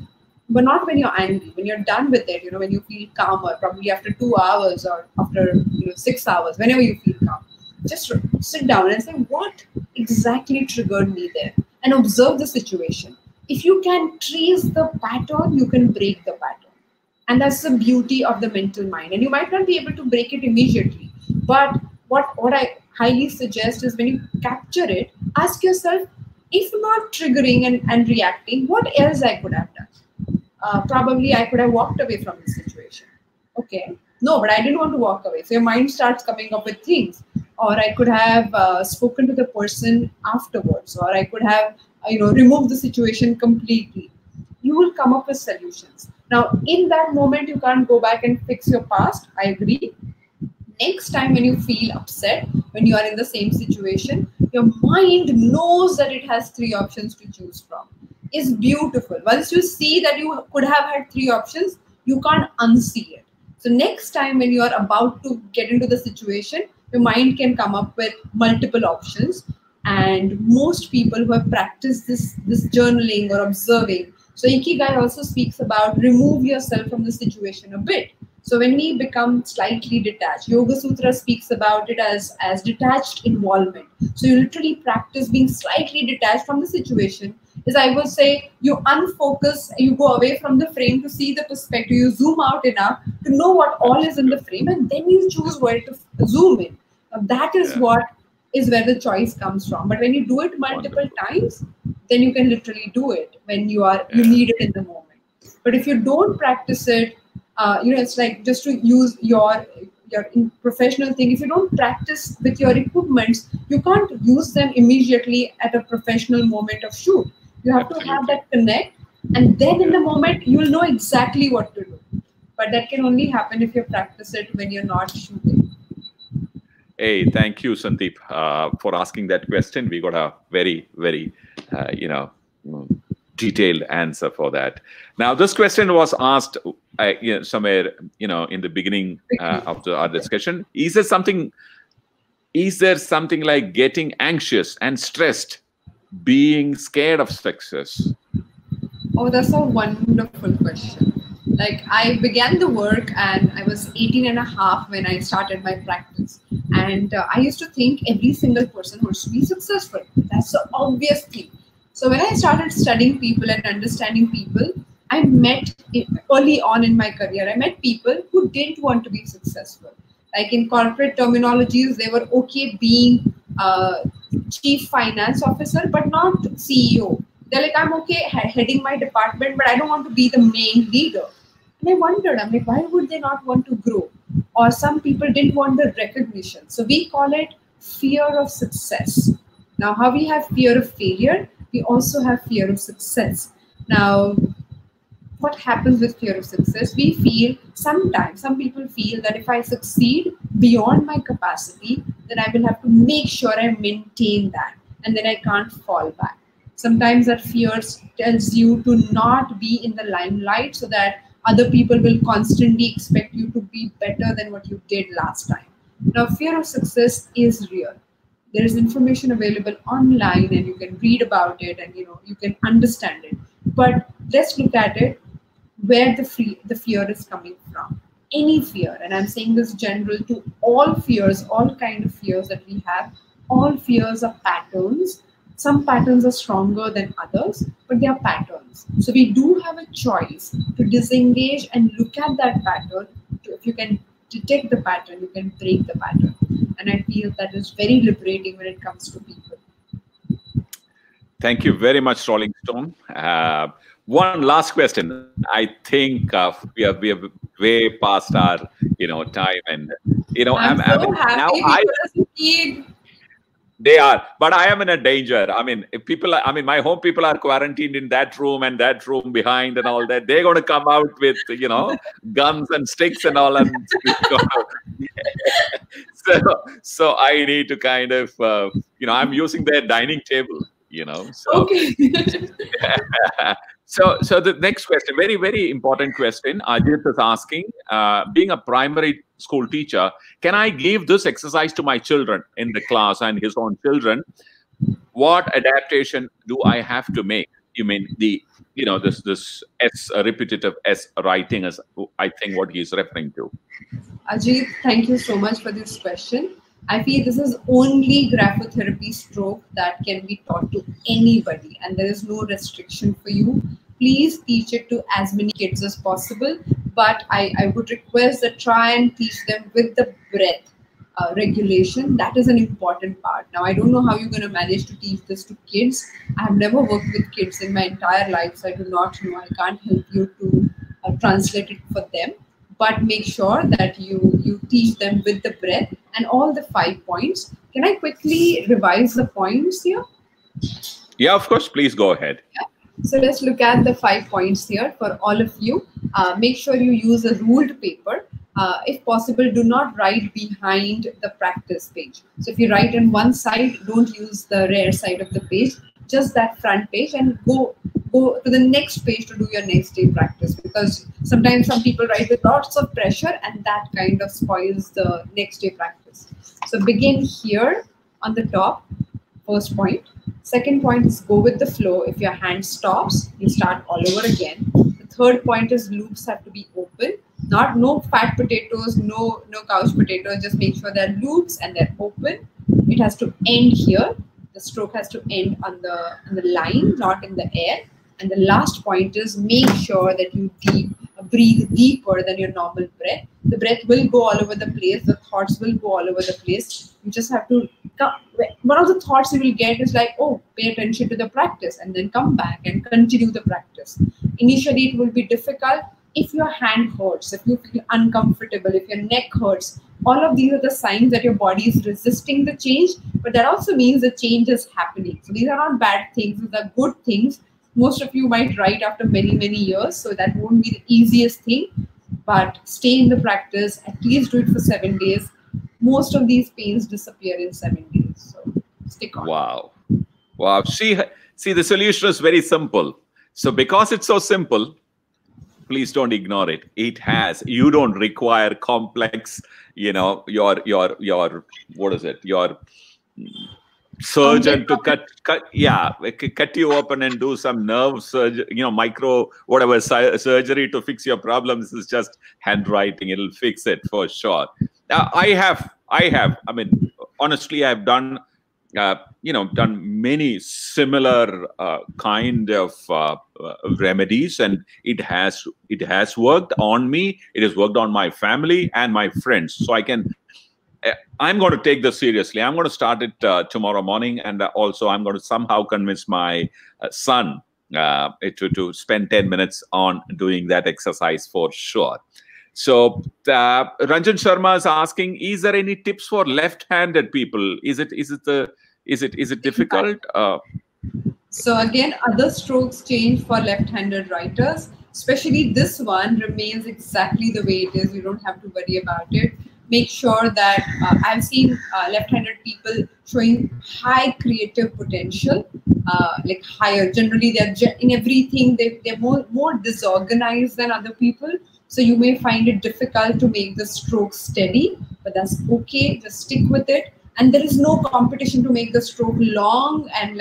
but not when you're angry, when you're done with it, when you feel calmer, probably after 2 hours or after 6 hours, whenever you feel calm, just sit down and say, what exactly triggered me there? And observe the situation. If you can trace the pattern, you can break the pattern. And that's the beauty of the mental mind. And you might not be able to break it immediately. But what I highly suggest is when you capture it, ask yourself, if not triggering and reacting, what else I could have done? Probably I could have walked away from the situation. Okay. No, but I didn't want to walk away. So your mind starts coming up with things. or I could have spoken to the person afterwards, or I could have removed the situation completely. You will come up with solutions. Now, in that moment, you can't go back and fix your past. I agree. Next time when you feel upset, when you are in the same situation, your mind knows that it has three options to choose from. It's beautiful. Once you see that you could have had three options, you can't unsee it. So next time when you are about to get into the situation, your mind can come up with multiple options. And most people who have practiced this journaling or observing, so Ikigai also speaks about remove yourself from the situation a bit. So when we become slightly detached, Yoga Sutra speaks about it as detached involvement. So you literally practice being slightly detached from the situation. Is, I would say, you unfocus, you go away from the frame to see the perspective, you zoom out enough to know what all is in the frame, and then you choose where to zoom in. Now, that is what is where the choice comes from. But when you do it multiple times, then you can literally do it when you need it in the moment. But if you don't practice it, it's like, just to use your professional thing, if you don't practice with your equipments, you can't use them immediately at a professional moment of shoot. You have to have that connect, and then in the moment you will know exactly what to do. But that can only happen if you practice it when you're not shooting. Hey, thank you, Sandeep, for asking that question. We got a very, very, detailed answer for that. Now, this question was asked somewhere, in the beginning of our discussion. Is there something like getting anxious and stressed, being scared of success? Oh, that's a wonderful question. Like, I began the work and I was 18 and a half when I started my practice. And I used to think every single person wants to be successful. That's the obvious thing. So when I started studying people and understanding people, I met early on in my career, I met people who didn't want to be successful. Like in corporate terminologies, they were okay being chief finance officer, but not CEO. They're like, I'm okay heading my department, but I don't want to be the main leader. And I wondered, I'm like, why would they not want to grow? Or some people didn't want the recognition. So we call it fear of success. Now, how we have fear of failure, we also have fear of success. Now, what happens with fear of success? We feel sometimes, some people feel that if I succeed beyond my capacity, then I will have to make sure I maintain that, and then I can't fall back. Sometimes that fear tells you to not be in the limelight so that other people will constantly expect you to be better than what you did last time. Now, fear of success is real. There is information available online and you can read about it and you can understand it. But let's look at it where the fear is coming from. Any fear, and I'm saying this general to all fears, all kind of fears that we have, all fears are patterns. Some patterns are stronger than others, but they are patterns. So we do have a choice to disengage and look at that pattern. If you can detect the pattern, you can break the pattern. And I feel that is very liberating when it comes to people. Thank you very much, Rolling Stone. One last question. I think we are way past our time, and I'm so happy because they are, but I am in a danger. I mean, if people, my home people are quarantined in that room and that room behind and all that. They're going to come out with, guns and sticks and all. And so I need to kind of, I'm using their dining table, So. Okay. So the next question, very, very important question. Ajit is asking, being a primary school teacher, can I give this exercise to my children in the class and his own children? What adaptation do I have to make? You mean this S repetitive S writing is, I think, what he's referring to. Ajit, thank you so much for this question. I feel this is only graphotherapy stroke that can be taught to anybody, and there is no restriction for you. Please teach it to as many kids as possible, but I would request that try and teach them with the breath regulation. That is an important part. Now, I don't know how you're going to manage to teach this to kids. I have never worked with kids in my entire life, so I do not know. I can't help you to translate it for them. but make sure that you teach them with the breath and all the 5 points. Can I quickly revise the points here? Yeah, of course. Please go ahead. Yeah. So let's look at the 5 points here for all of you. Make sure you use a ruled paper. If possible, do not write behind the practice page. So if you write on one side, don't use the rear side of the page, just that front page, and go to the next page to do your next day practice, because sometimes some people write with lots of pressure and that kind of spoils the next day practice. So begin here on the top, first point. Second point is go with the flow. If your hand stops, you start all over again. The third point is loops have to be open. No fat potatoes, no couch potatoes. Just make sure they're loops and they're open. It has to end here. The stroke has to end on the line, not in the air. And the last point is make sure that you breathe deeper than your normal breath. The breath will go all over the place. The thoughts will go all over the place. You just have to one of the thoughts you will get is like, oh, pay attention to the practice, and then come back and continue the practice. Initially, it will be difficult. If your hand hurts, if you feel uncomfortable, if your neck hurts, all of these are the signs that your body is resisting the change, but that also means the change is happening. So these are not bad things, these are good things. Most of you might write after many, many years, so that won't be the easiest thing, but stay in the practice, at least do it for 7 days. Most of these pains disappear in 7 days, so stick on. Wow. See, the solution is very simple. So because it's so simple, please don't ignore it. You don't require complex, your what is it? Your surgeon to cut you open and do some nerve surgery, micro whatever surgery to fix your problems. Is just handwriting. It'll fix it for sure. Honestly, I've done many similar kind of remedies, and it has worked on me. It has worked on my family and my friends. So I'm going to take this seriously. I'm going to start it tomorrow morning, and also I'm going to somehow convince my son to spend 10 minutes on doing that exercise for sure. So Ranjan Sharma is asking, is there any tips for left-handed people? Is it difficult? So again, other strokes change for left-handed writers, especially this one remains exactly the way it is. You don't have to worry about it. Make sure that I've seen left-handed people showing high creative potential, like higher. Generally, they're in everything. They're more disorganized than other people. So you may find it difficult to make the stroke steady, but that's okay. Just stick with it. And there is no competition to make the stroke long and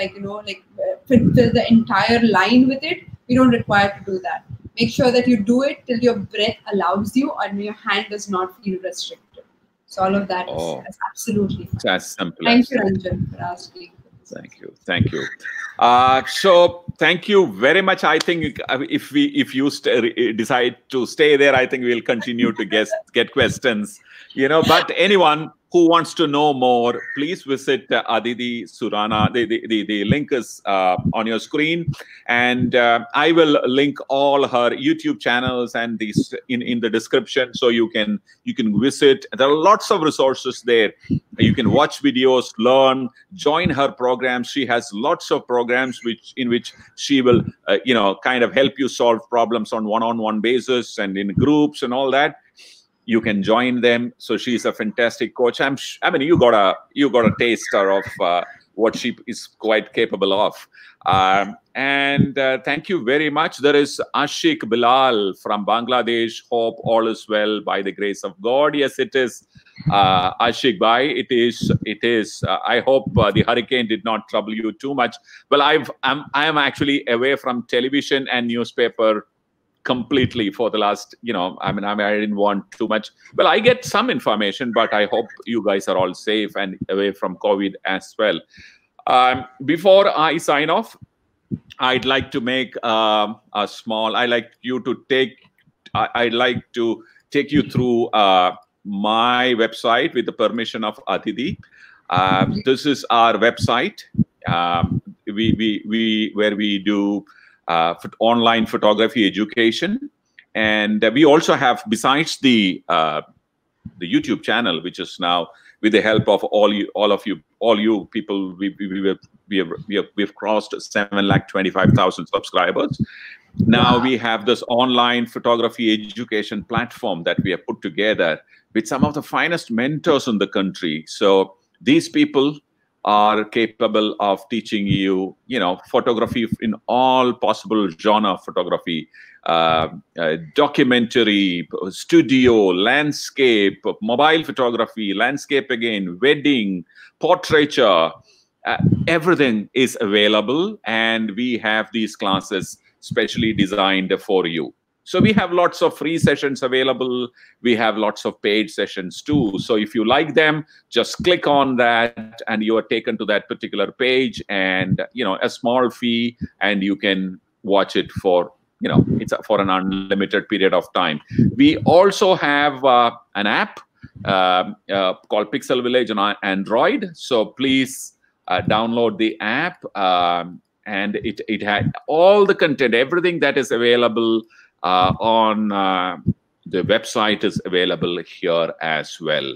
fill the entire line with it. You don't require to do that. Make sure that you do it till your breath allows you and your hand does not feel restricted. So all of that is absolutely fine. That's simple. Thank you, Ranjan, for asking. Thank you. So thank you very much. I think if you decide to stay there, I think we'll continue to get questions. But anyone who wants to know more, please visit Aditi Surana. The link is on your screen, and I will link all her YouTube channels and these in the description, so you can visit. There are lots of resources there. You can watch videos, learn, join her programs. She has lots of programs in which she will kind of help you solve problems on one-on-one basis and in groups and all that. You can join them. So she's a fantastic coach. You got a taster of what she is quite capable of. And thank you very much. There is Ashik Bilal from Bangladesh. Hope all is well by the grace of God. Yes, it is. Ashik Bhai, it is. I hope the hurricane did not trouble you too much. Well, I am actually away from television and newspaper completely for the last, I didn't want too much. Well, I get some information, but I hope you guys are all safe and away from COVID as well. Before I sign off, I'd like to make I'd like to take you through my website with the permission of Aditi. This is our website. Where we do online photography education, And we also have, besides the YouTube channel, which is now with the help of all you people, we've crossed 7,25,000 subscribers. Now we have this online photography education platform that we have put together with some of the finest mentors in the country. So these people are capable of teaching you, photography in all possible genre of photography, documentary, studio, landscape, mobile photography, landscape again, wedding, portraiture, everything is available. And we have these classes specially designed for you. So we have lots of free sessions available. We have lots of paid sessions too. So if you like them, just click on that and you are taken to that particular page, and a small fee, and you can watch it for it's for an unlimited period of time. We also have an app called Pixel Viilage on Android. So please download the app, and it had all the content, everything that is available on the website is available here as well.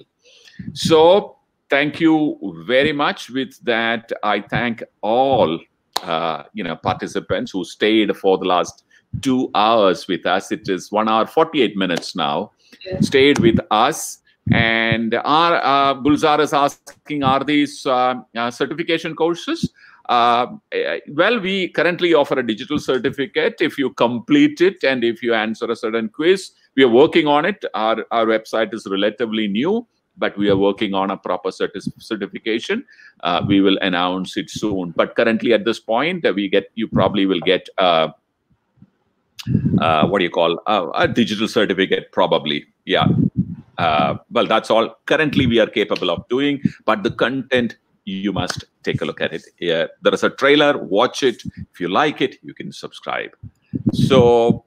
So thank you very much. With that, I thank all participants who stayed for the last 2 hours with us. It is 1 hour 48 minutes now. Yes. Stayed with us. And our Gulzar is asking, are these certification courses? Well, we currently offer a digital certificate if you complete it and if you answer a certain quiz. We are working on it. Our website is relatively new, but we are working on a proper certification. We will announce it soon. But currently at this point, you probably will get what do you call a digital certificate, probably. Yeah. Well, that's all currently we are capable of doing, but the content, you must take a look at it. Yeah, there is a trailer, watch it. If you like it, you can subscribe. So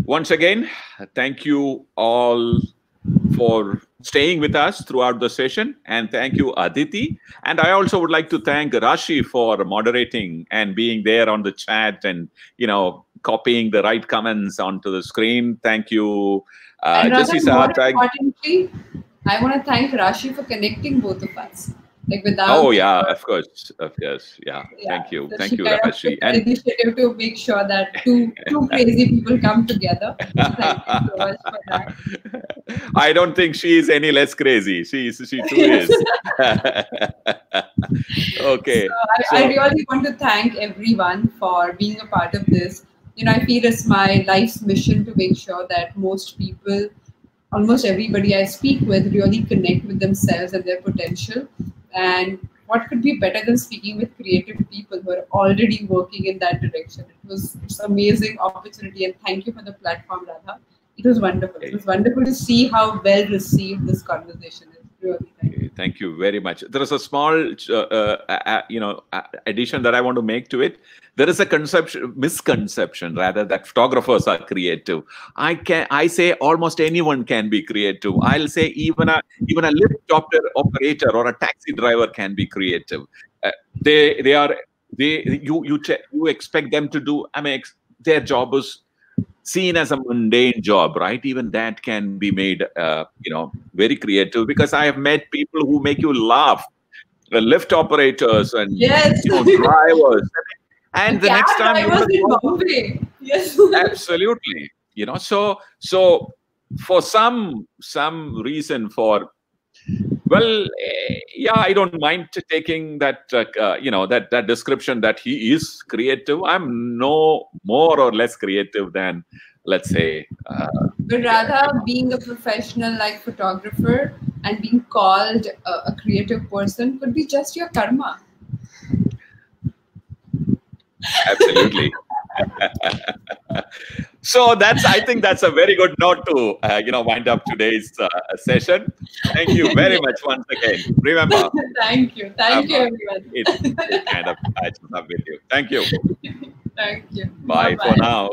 once again, thank you all for staying with us throughout the session. And thank you, Aditi. And I also would like to thank Rashi for moderating and being there on the chat and, copying the right comments onto the screen. Thank you, Jesse. More importantly, I want to thank Rashi for connecting both of us. Without. Oh yeah, of course, yeah. Thank you, so thank you, Rashi. And initiative to make sure that two crazy people come together. So thank you so much for that. I don't think she is any less crazy. She too is. Okay. So I really want to thank everyone for being a part of this. I feel it's my life's mission to make sure that most people, almost everybody I speak with, really connect with themselves and their potential. And what could be better than speaking with creative people who are already working in that direction? It's an amazing opportunity, and thank you for the platform, Radha. It was wonderful. It was wonderful to see how well received this conversation is. Really, thank you very much. There is a small, addition that I want to make to it. There is a misconception rather, that photographers are creative. I say almost anyone can be creative. I'll say even a lift operator or a taxi driver can be creative. You expect them to do. Their job is seen as a mundane job, right? Even that can be made, very creative, because I have met people who make you laugh, lift operators and drivers. And the next time I was in Bombay. Yes. Absolutely. So for some reason, I don't mind taking that, that description that he is creative. I'm no more or less creative than, let's say. But rather, being a professional like photographer and being called a creative person could be just your karma. Absolutely. So I think that's a very good note to wind up today's session. Thank you very much once again. Remember. Thank you everyone. It kind of catches up with you. Thank you. Thank you. Bye for now.